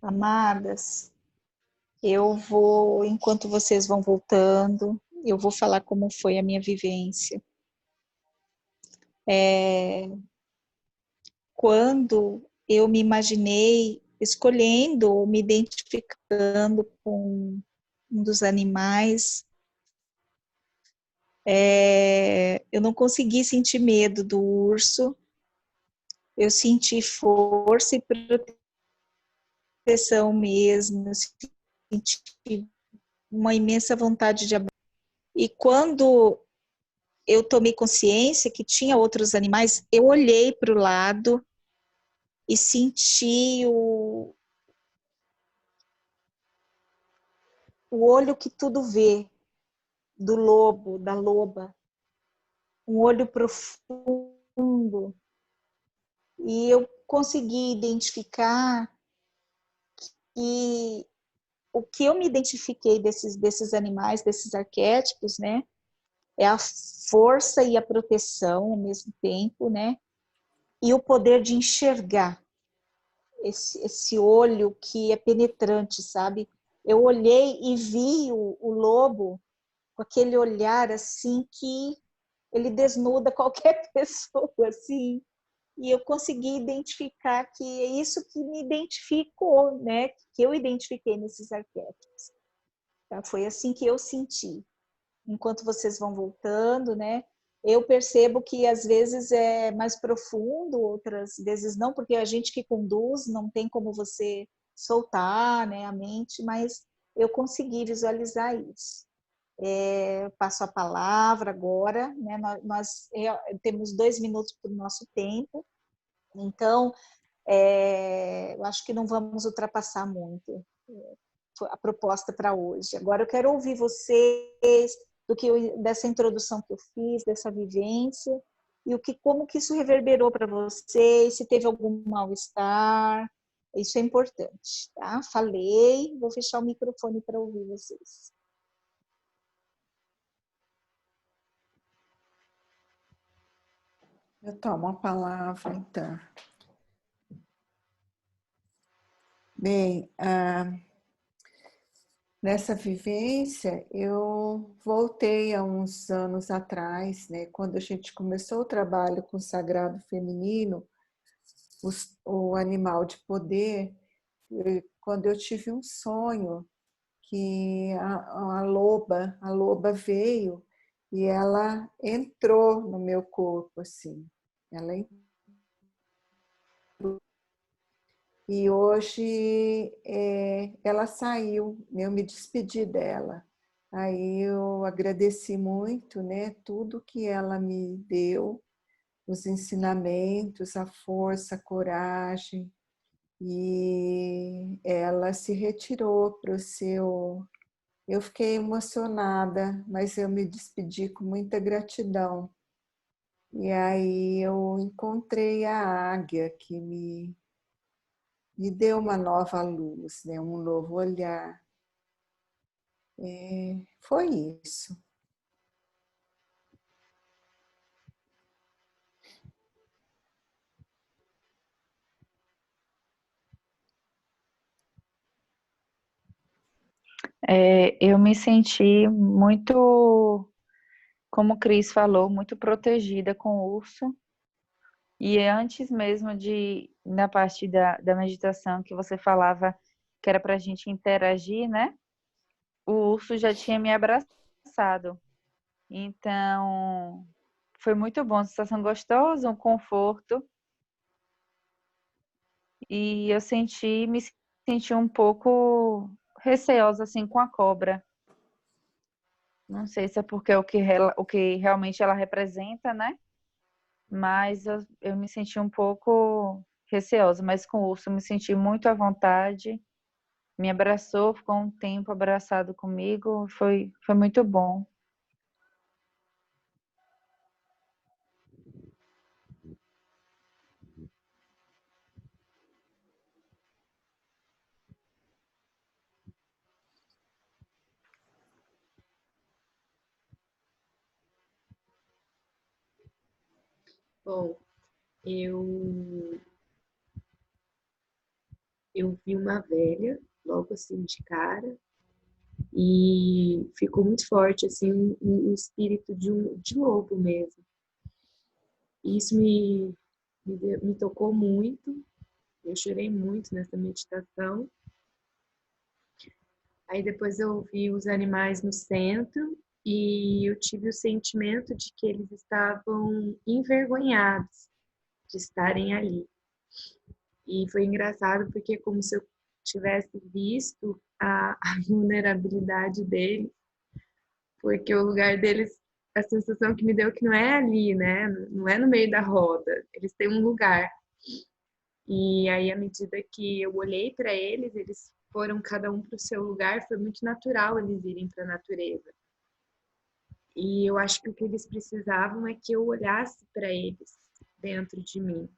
Amadas, eu vou, enquanto vocês vão voltando, eu vou falar como foi a minha vivência. Quando eu me imaginei escolhendo ou me identificando com um dos animais, eu não consegui sentir medo do urso, eu senti força e proteção mesmo, eu senti uma imensa vontade de abraçar. E quando eu tomei consciência que tinha outros animais, eu olhei para o lado e senti o olho que tudo vê, do lobo, da loba. Um olho profundo. E eu consegui identificar que o que eu me identifiquei desses animais, desses arquétipos, né? É a força e a proteção ao mesmo tempo, né? E o poder de enxergar. Esse olho que é penetrante, sabe? Eu olhei e vi o lobo com aquele olhar assim que ele desnuda qualquer pessoa, assim. E eu consegui identificar que é isso que me identificou, né? Que eu identifiquei nesses arquétipos. Tá? Foi assim que eu senti. Enquanto vocês vão voltando, né? Eu percebo que às vezes é mais profundo, outras vezes não, porque a gente que conduz não tem como você soltar, né, a mente, mas eu consegui visualizar isso. Passo a palavra agora, né? Nós temos 2 minutos para o nosso tempo, então eu acho que não vamos ultrapassar muito a proposta para hoje. Agora eu quero ouvir vocês dessa introdução que eu fiz, dessa vivência, e como que isso reverberou para vocês, se teve algum mal-estar. Isso é importante, tá? Falei, vou fechar o microfone para ouvir vocês. Eu tomo a palavra, então. Bem, nessa vivência, eu voltei há uns anos atrás, né, quando a gente começou o trabalho com o Sagrado Feminino, o animal de poder, quando eu tive um sonho que a loba veio e ela entrou no meu corpo, assim. Ela entrou. E hoje ela saiu, eu me despedi dela. Aí eu agradeci muito, né, tudo que ela me deu, os ensinamentos, a força, a coragem. E ela se retirou para o seu... Eu fiquei emocionada, mas eu me despedi com muita gratidão. E aí eu encontrei a águia que me deu uma nova luz, né? Um novo olhar. Foi isso. Eu me senti muito, como o Cris falou, muito protegida com o urso. E antes mesmo na parte da meditação que você falava que era para a gente interagir, né? O urso já tinha me abraçado. Então, foi muito bom, sensação gostosa, um conforto. E eu me senti um pouco receosa assim com a cobra. Não sei se é porque é o que realmente ela representa, né? Mas eu me senti um pouco receosa, mas com o urso eu me senti muito à vontade. Me abraçou, ficou um tempo abraçado comigo, foi muito bom. Bom, eu vi uma velha logo assim de cara e ficou muito forte assim um espírito de lobo mesmo. E isso me tocou muito. Eu chorei muito nessa meditação. Aí depois eu vi os animais no centro e eu tive o sentimento de que eles estavam envergonhados de estarem ali. E foi engraçado porque é como se eu tivesse visto a vulnerabilidade deles, porque o lugar deles, a sensação que me deu que não é ali, né? Não é no meio da roda. Eles têm um lugar. E aí, à medida que eu olhei para eles, eles foram cada um para o seu lugar, foi muito natural eles irem para a natureza. E eu acho que o que eles precisavam é que eu olhasse para eles dentro de mim.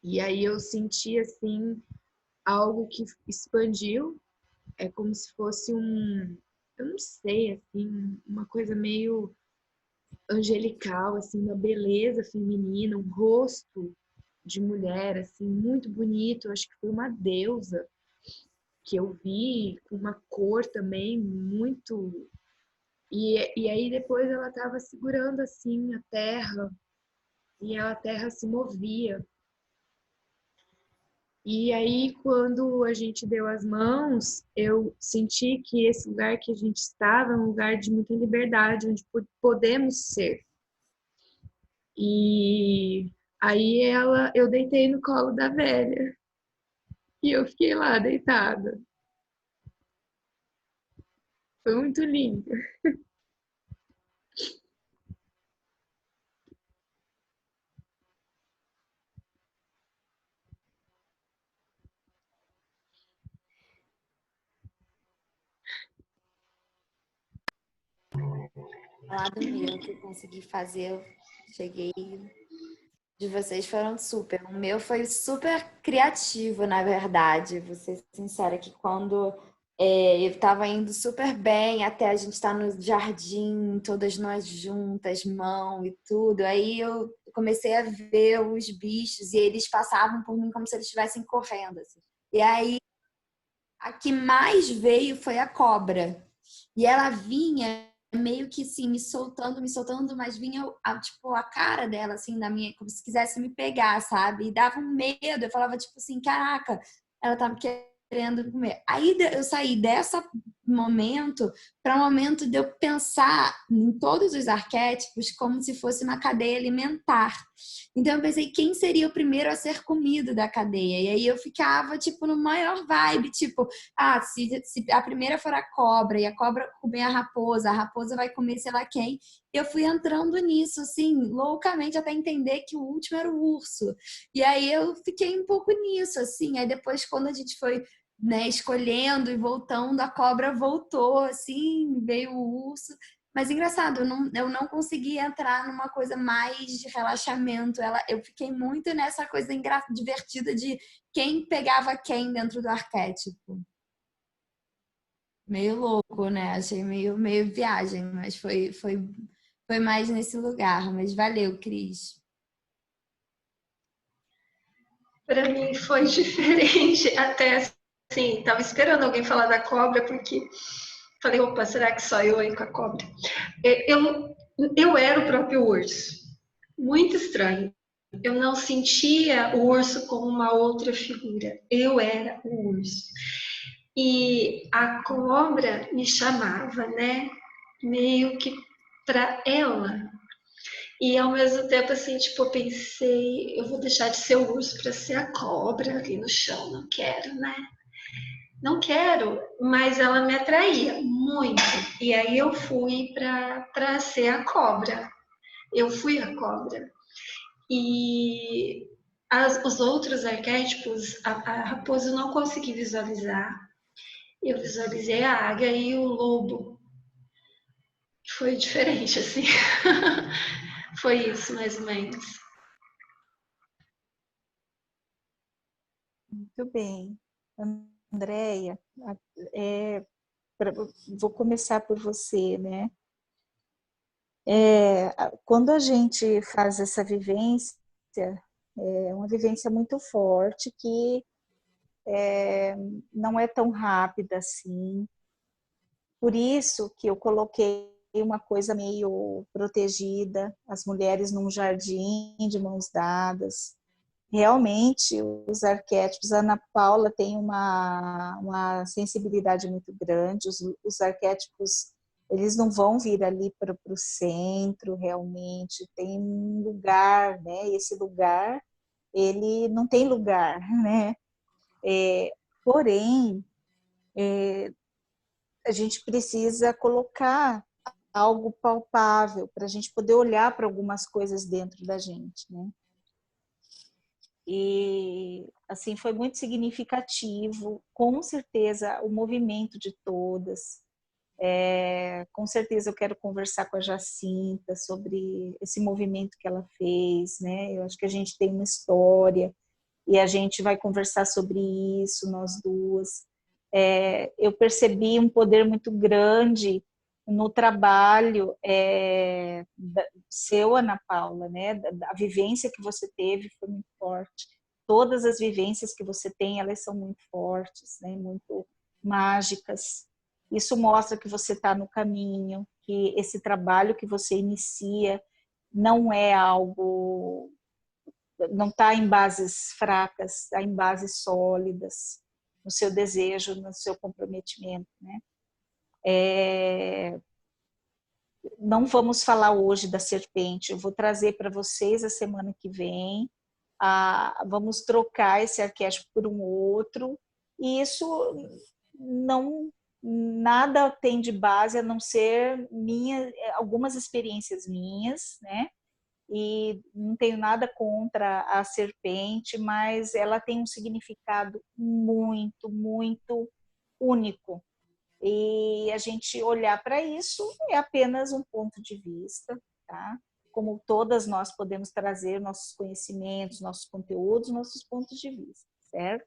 E aí eu senti, assim, algo que expandiu, é como se fosse eu não sei, assim, uma coisa meio angelical, assim, uma beleza feminina, um rosto de mulher, assim, muito bonito. Eu acho que foi uma deusa que eu vi, com uma cor também muito. E aí depois ela estava segurando, assim, a terra, e a terra se movia. E aí, quando a gente deu as mãos, eu senti que esse lugar que a gente estava é um lugar de muita liberdade, onde podemos ser. E aí eu deitei no colo da velha e eu fiquei lá deitada. Foi muito lindo. Lá do meu que eu consegui fazer, eu cheguei. De vocês foram super. O meu foi super criativo, na verdade. Vou ser sincera que quando eu estava indo super bem, até a gente estar no jardim, todas nós juntas, mão e tudo. Aí eu comecei a ver os bichos e eles passavam por mim como se eles estivessem correndo, assim. E aí a que mais veio foi a cobra. E ela vinha meio que assim, me soltando, mas vinha tipo a cara dela assim na minha, como se quisesse me pegar, sabe? E dava um medo. Eu falava tipo assim, caraca, ela tá me querendo comer. Aí eu saí dessa momento para um momento de eu pensar em todos os arquétipos como se fosse uma cadeia alimentar. Então eu pensei, quem seria o primeiro a ser comido da cadeia? E aí eu ficava, tipo, no maior vibe, tipo, se a primeira for a cobra e a cobra comer a raposa vai comer sei lá quem. Eu fui entrando nisso, assim, loucamente, até entender que o último era o urso. E aí eu fiquei um pouco nisso, assim. Aí depois, quando a gente foi, né, escolhendo e voltando, a cobra voltou, assim, veio o urso. Mas engraçado, eu não consegui entrar numa coisa mais de relaxamento. Eu fiquei muito nessa coisa divertida de quem pegava quem dentro do arquétipo. Meio louco, né? Achei meio viagem, mas foi mais nesse lugar. Mas valeu, Cris. Para mim foi diferente, até assim, tava esperando alguém falar da cobra, porque falei, opa, será que só eu aí com a cobra? Eu era o próprio urso, muito estranho. Eu não sentia o urso como uma outra figura, eu era o urso. E a cobra me chamava, né? Meio que para ela. E ao mesmo tempo, assim, tipo, eu pensei, eu vou deixar de ser o urso para ser a cobra ali no chão, não quero, né? Não quero, mas ela me atraía muito. E aí eu fui para ser a cobra. Eu fui a cobra. E os outros arquétipos, a raposa eu não consegui visualizar. Eu visualizei a águia e o lobo. Foi diferente, assim. Foi isso, mais ou menos. Muito bem. Andréia, é, vou começar por você, né? Quando a gente faz essa vivência, é uma vivência muito forte que não é tão rápida assim. Por isso que eu coloquei uma coisa meio protegida, as mulheres num jardim de mãos dadas. Realmente, os arquétipos, a Ana Paula tem uma sensibilidade muito grande, os arquétipos, eles não vão vir ali para o centro, realmente, tem um lugar, né? Esse lugar, ele não tem lugar, né? Porém, a gente precisa colocar algo palpável para a gente poder olhar para algumas coisas dentro da gente, né? E assim foi muito significativo, com certeza o movimento de todas. Com certeza eu quero conversar com a Jacinta sobre esse movimento que ela fez, né? Eu acho que a gente tem uma história e a gente vai conversar sobre isso, nós duas. Eu percebi um poder muito grande no trabalho seu, Ana Paula, né? A vivência que você teve foi muito forte. Todas as vivências que você tem, elas são muito fortes, né? Muito mágicas. Isso mostra que você está no caminho, que esse trabalho que você inicia não é algo, não está em bases fracas, está em bases sólidas, no seu desejo, no seu comprometimento, né? Não vamos falar hoje da serpente, eu vou trazer para vocês a semana que vem, vamos trocar esse arquétipo por um outro, e isso não, nada tem de base a não ser algumas experiências minhas, né? E não tenho nada contra a serpente, mas ela tem um significado muito, muito único. E a gente olhar para isso é apenas um ponto de vista, tá? Como todas nós podemos trazer nossos conhecimentos, nossos conteúdos, nossos pontos de vista, certo?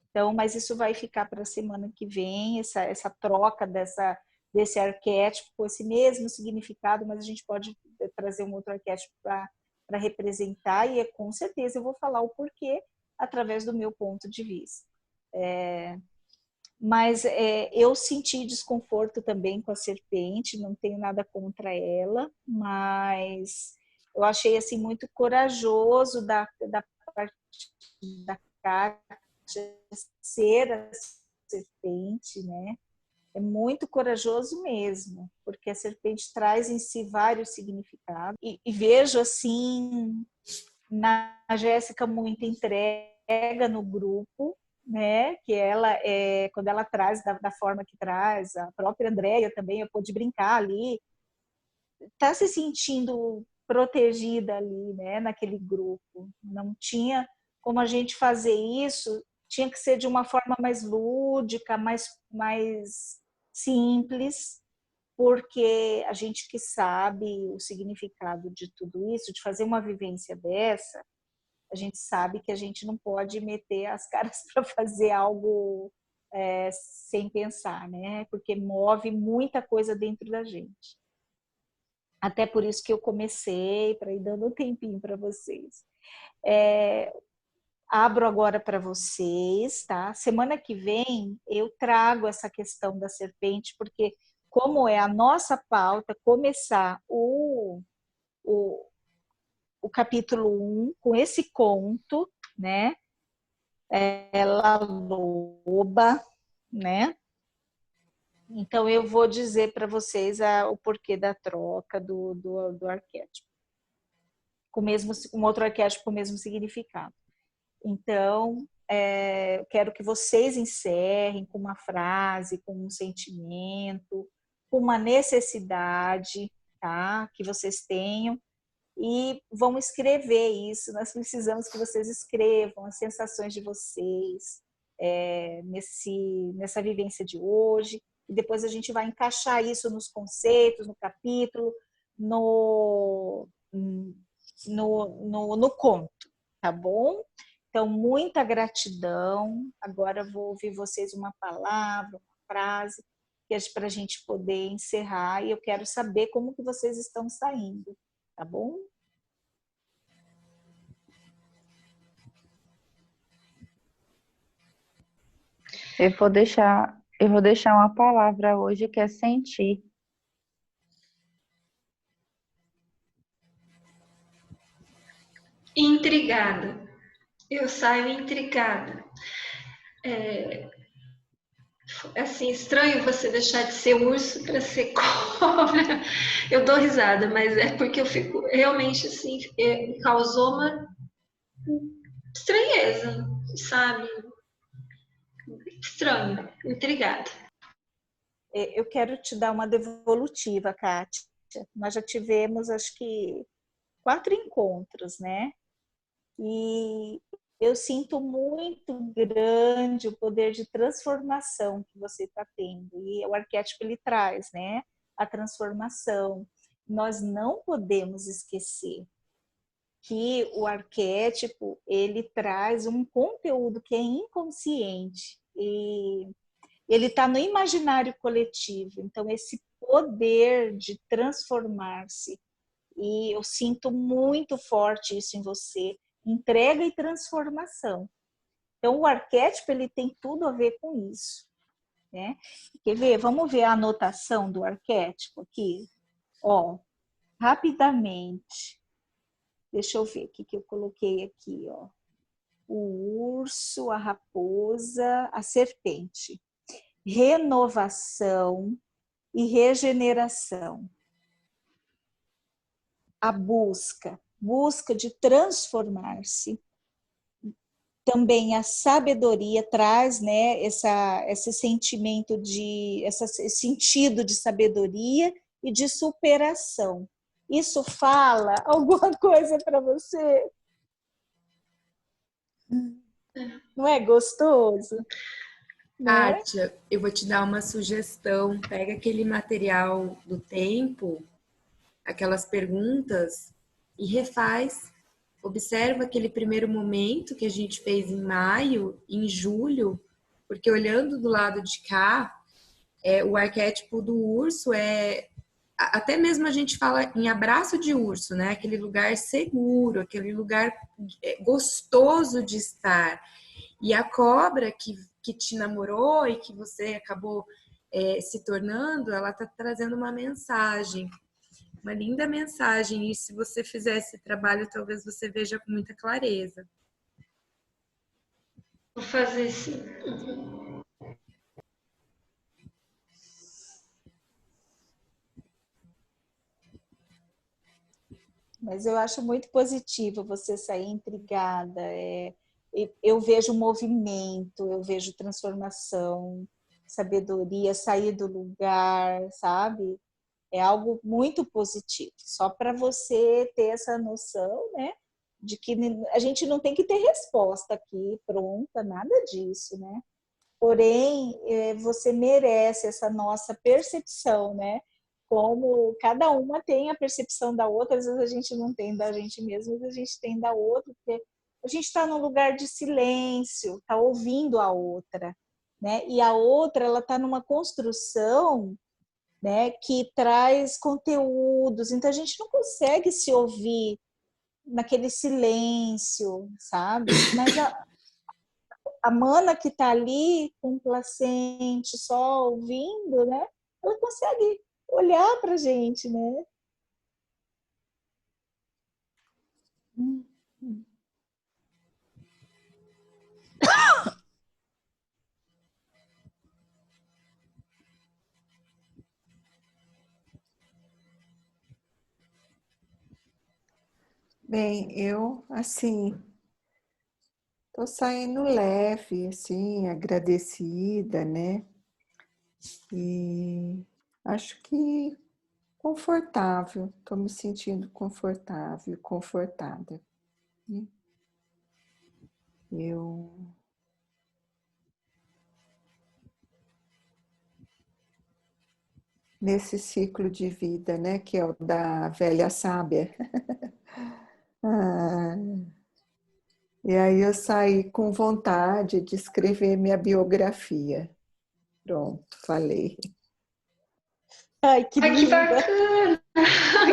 Então, mas isso vai ficar para a semana que vem, essa troca desse arquétipo com esse mesmo significado, mas a gente pode trazer um outro arquétipo para representar, e com certeza eu vou falar o porquê através do meu ponto de vista. Mas eu senti desconforto também com a serpente, não tenho nada contra ela, mas eu achei assim muito corajoso da parte da Kátia ser a serpente, né? É muito corajoso mesmo, porque a serpente traz em si vários significados. E vejo, assim, na Jéssica muita entrega no grupo, né? Que ela, quando ela traz da forma que traz, a própria Andréia também, eu pude brincar ali, tá se sentindo protegida ali, né? Naquele grupo. Não tinha como a gente fazer isso, tinha que ser de uma forma mais lúdica, mais simples, porque a gente que sabe o significado de tudo isso, de fazer uma vivência dessa, a gente sabe que a gente não pode meter as caras para fazer algo sem pensar, né? Porque move muita coisa dentro da gente. Até por isso que eu comecei, para ir dando um tempinho para vocês. Abro agora para vocês, tá? Semana que vem eu trago essa questão da serpente, porque como é a nossa pauta começar o capítulo 1 com esse conto, né? Ela loba, né? Então eu vou dizer para vocês o porquê da troca do arquétipo. Com outro arquétipo com o mesmo significado. Então, quero que vocês encerrem com uma frase, com um sentimento, com uma necessidade, tá? Que vocês tenham, e vão escrever isso. Nós precisamos que vocês escrevam as sensações de vocês nessa vivência de hoje, e depois a gente vai encaixar isso nos conceitos, no capítulo, no conto, tá bom? Então, muita gratidão. Agora vou ouvir vocês uma palavra, uma frase, que é para a gente poder encerrar. E eu quero saber como que vocês estão saindo, tá bom? Eu vou deixar uma palavra hoje que é sentir. Intrigada. Eu saio intrigada. Assim, estranho você deixar de ser urso para ser cobra. Eu dou risada, mas é porque eu fico realmente assim, me causou uma estranheza, sabe? estranho, intrigada. Eu quero te dar uma devolutiva, Kátia. Nós já tivemos, acho que, 4 encontros, né? E eu sinto muito grande o poder de transformação que você está tendo. E o arquétipo ele traz, né? A transformação. Nós não podemos esquecer que o arquétipo ele traz um conteúdo que é inconsciente e ele está no imaginário coletivo. Então esse poder de transformar-se, e eu sinto muito forte isso em você, entrega e transformação. Então o arquétipo ele tem tudo a ver com isso, né? Quer ver? Vamos ver a anotação do arquétipo aqui, ó, rapidamente. Deixa eu ver o que eu coloquei aqui, ó. O urso, a raposa, a serpente. Renovação e regeneração. A busca de transformar-se. Também a sabedoria traz, né, esse sentimento esse sentido de sabedoria e de superação. Isso fala alguma coisa para você? Não é gostoso? Né? Kátia, eu vou te dar uma sugestão. Pega aquele material do tempo, aquelas perguntas, e refaz. Observa aquele primeiro momento que a gente fez em maio, em julho, porque olhando do lado de cá, o arquétipo do urso até mesmo a gente fala em abraço de urso, né? Aquele lugar seguro, aquele lugar gostoso de estar. E a cobra que te namorou e que você acabou se tornando, ela está trazendo uma mensagem, uma linda mensagem. E se você fizer esse trabalho, talvez você veja com muita clareza. Vou fazer sim. Mas eu acho muito positivo você sair intrigada. Eu vejo movimento, eu vejo transformação, sabedoria, sair do lugar, sabe? É algo muito positivo. Só para você ter essa noção, né? De que a gente não tem que ter resposta aqui pronta, nada disso, né? Porém, você merece essa nossa percepção, né? Como cada uma tem a percepção da outra, às vezes a gente não tem da gente mesmo, às vezes a gente tem da outra, porque a gente está num lugar de silêncio, está ouvindo a outra, né? E a outra, ela está numa construção, né, que traz conteúdos, então a gente não consegue se ouvir naquele silêncio, sabe? Mas a mana que está ali, complacente, só ouvindo, né? Ela consegue olhar para a gente, né? Bem, eu, assim, tô saindo leve, assim, agradecida, né? E acho que confortável, tô me sentindo confortável, confortada. Né? Eu nesse ciclo de vida, né, que é o da velha sábia. Ah, e aí eu saí com vontade de escrever minha biografia. Pronto, falei. Ai, que Ai, que linda! bacana!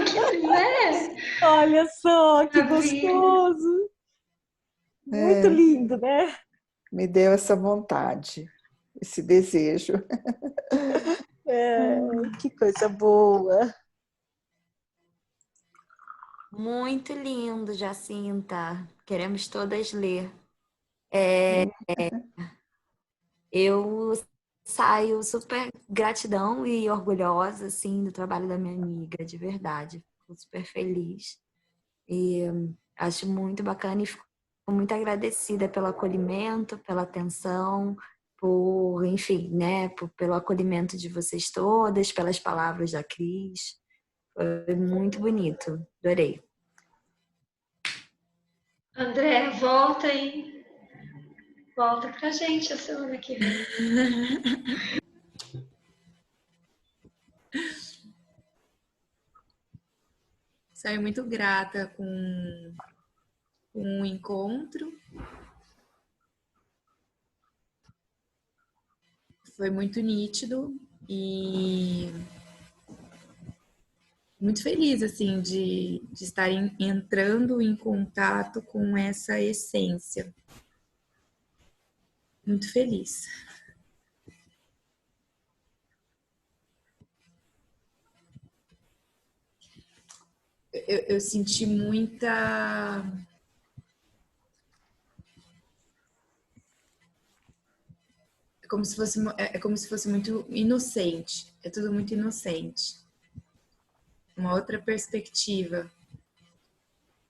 Que, né? Olha só, que Maravilha. gostoso! Muito É, lindo, né? me deu essa vontade, esse desejo. Que coisa boa! Muito lindo, Jacinta. Queremos todas ler. Eu saio super gratidão e orgulhosa, assim, do trabalho da minha amiga, de verdade. Fico super feliz. E acho muito bacana e fico muito agradecida pelo acolhimento, pela atenção, por, enfim, né, pelo acolhimento de vocês todas, pelas palavras da Cris. Foi muito bonito, adorei. André, volta aí. Volta pra gente a semana que vem. Saí muito grata com o encontro. Foi muito nítido e muito feliz, assim, de estar entrando em contato com essa essência. Muito feliz. Eu senti muita... É como se fosse muito inocente. É tudo muito inocente. Uma outra perspectiva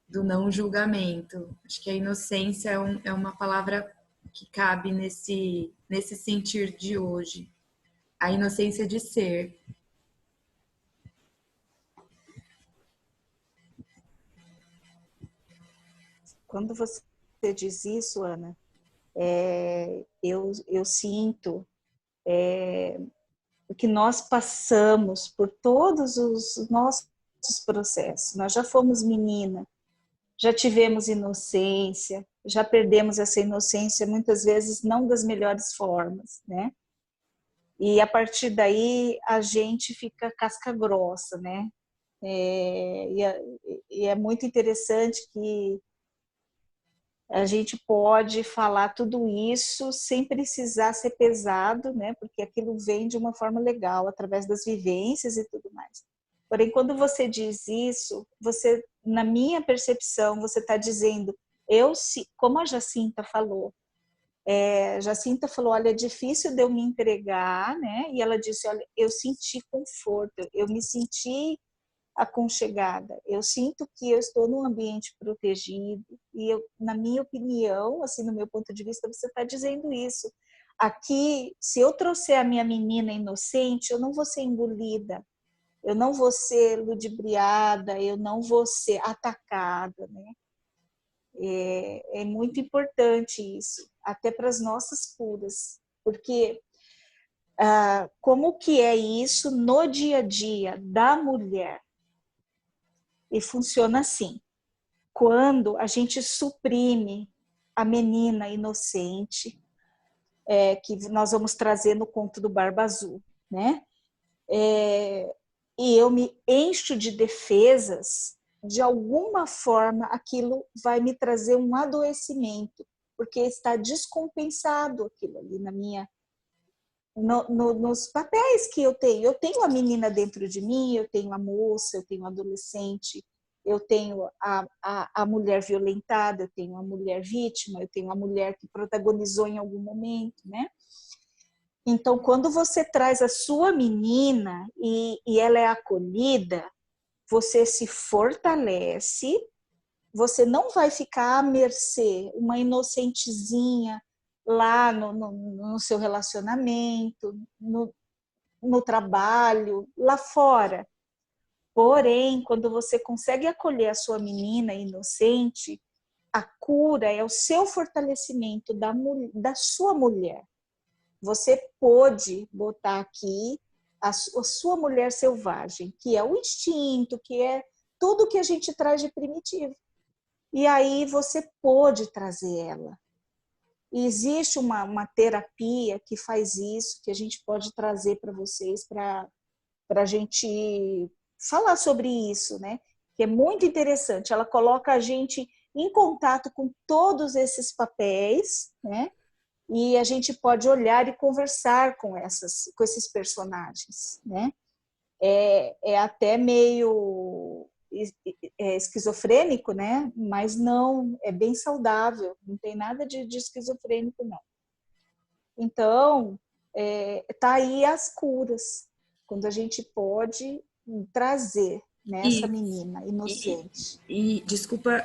do não julgamento. Acho que a inocência é uma palavra que cabe nesse sentir de hoje. A inocência de ser. Quando você diz isso, Ana, eu sinto que nós passamos por todos os nossos processos. Nós já fomos menina, já tivemos inocência, já perdemos essa inocência muitas vezes não das melhores formas, né? E a partir daí a gente fica casca grossa, né? E é muito interessante que a gente pode falar tudo isso sem precisar ser pesado, né? Porque aquilo vem de uma forma legal, através das vivências e tudo mais. Porém, quando você diz isso, você, na minha percepção, você está dizendo, como a Jacinta falou, Jacinta falou, olha, é difícil de eu me entregar, né? E ela disse, olha, eu senti conforto, eu me senti aconchegada. Eu sinto que eu estou num ambiente protegido e eu, na minha opinião, assim, no meu ponto de vista, você está dizendo isso. Aqui, se eu trouxer a minha menina inocente, eu não vou ser engolida, eu não vou ser ludibriada, eu não vou ser atacada, né? É muito importante isso, até para as nossas curas, porque como que é isso no dia a dia da mulher? E funciona assim, quando a gente suprime a menina inocente, que nós vamos trazer no conto do Barba Azul, né? E eu me encho de defesas, de alguma forma aquilo vai me trazer um adoecimento, porque está descompensado aquilo ali na minha... nos papéis que eu tenho a menina dentro de mim, eu tenho a moça, eu tenho a adolescente, eu tenho a mulher violentada, eu tenho a mulher vítima, eu tenho a mulher que protagonizou em algum momento, né? Então, quando você traz a sua menina e ela é acolhida, você se fortalece, você não vai ficar à mercê, uma inocentezinha lá no seu relacionamento, no trabalho, lá fora. Porém, quando você consegue acolher a sua menina inocente, a cura é o seu fortalecimento da sua mulher. Você pode botar aqui a sua mulher selvagem, que é o instinto, que é tudo que a gente traz de primitivo. E aí você pode trazer ela. E existe uma terapia que faz isso, que a gente pode trazer para vocês, para a gente falar sobre isso, né? Que é muito interessante. Ela coloca a gente em contato com todos esses papéis, né? E a gente pode olhar e conversar com esses personagens, né? É até meio esquizofrênico, né? Mas não, é bem saudável, não tem nada de esquizofrênico, não. Então, tá aí as curas, quando a gente pode trazer nessa menina inocente. E desculpa,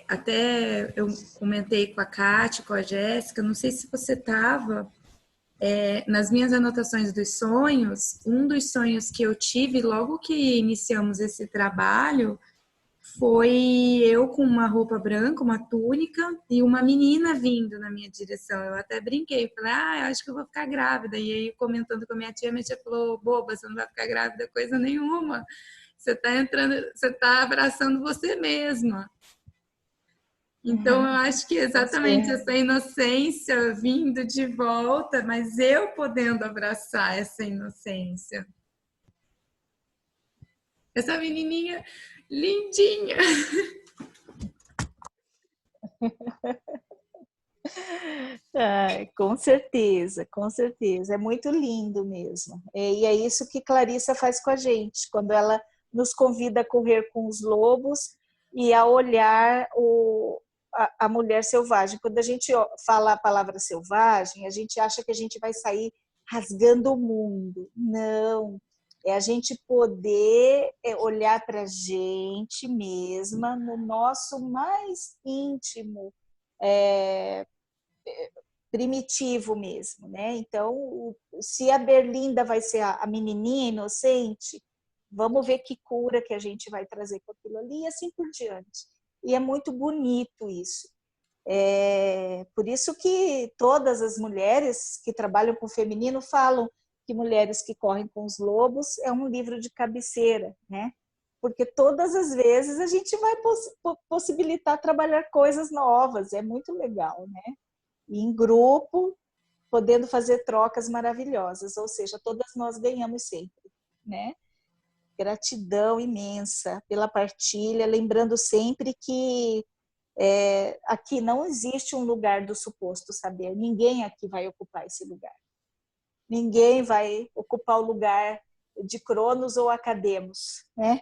até eu comentei com a Kátia, com a Jéssica, não sei se você estava, nas minhas anotações dos sonhos, um dos sonhos que eu tive logo que iniciamos esse trabalho foi eu com uma roupa branca, uma túnica, e uma menina vindo na minha direção. Eu até brinquei, falei, eu acho que eu vou ficar grávida. E aí, comentando com a minha tia falou, boba, você não vai ficar grávida coisa nenhuma. Você está abraçando você mesma. Então, eu acho que exatamente essa inocência vindo de volta, mas eu podendo abraçar essa inocência. Essa menininha lindinha. Com certeza, com certeza. É muito lindo mesmo. E é isso que Clarissa faz com a gente, quando ela nos convida a correr com os lobos e a olhar a mulher selvagem. Quando a gente fala a palavra selvagem, a gente acha que a gente vai sair rasgando o mundo. Não. É a gente poder olhar para a gente mesma no nosso mais íntimo, primitivo mesmo, né? Então, se a Berlinda vai ser a menininha inocente, vamos ver que cura que a gente vai trazer com aquilo ali e assim por diante. E é muito bonito isso. Por isso que todas as mulheres que trabalham com o feminino falam que Mulheres que Correm com os Lobos é um livro de cabeceira, né? Porque todas as vezes a gente vai possibilitar trabalhar coisas novas, é muito legal, né? E em grupo, podendo fazer trocas maravilhosas, ou seja, todas nós ganhamos sempre, né? Gratidão imensa pela partilha, lembrando sempre que aqui não existe um lugar do suposto saber, ninguém aqui vai ocupar esse lugar. Ninguém vai ocupar o lugar de Cronos ou Academos, né?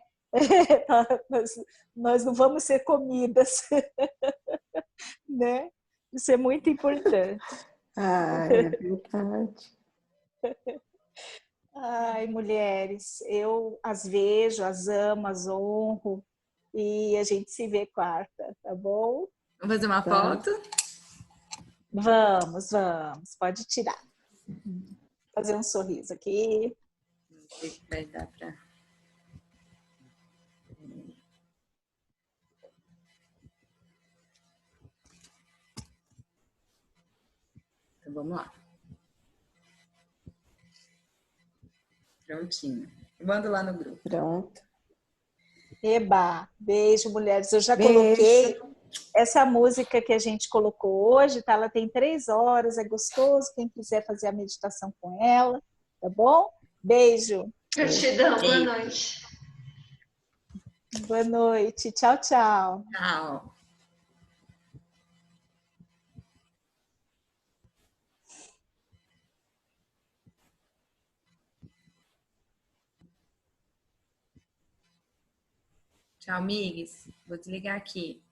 nós não vamos ser comidas, né? Isso é muito importante. É verdade. Ai, mulheres, eu as vejo, as amo, as honro e a gente se vê quarta, tá bom? Vamos fazer uma foto? Vamos, pode tirar. Fazer um sorriso aqui. Não sei se vai dar para... Então, vamos lá. Prontinho. Mando lá no grupo. Pronto. Eba, beijo, mulheres. Eu já Beijo. coloquei essa música que a gente colocou hoje, tá? Ela tem 3 horas, é gostoso. Quem quiser fazer a meditação com ela, tá bom? Beijo. Gratidão, boa noite. Boa noite. Tchau, tchau. Tchau. Tchau, amigos. Vou desligar aqui.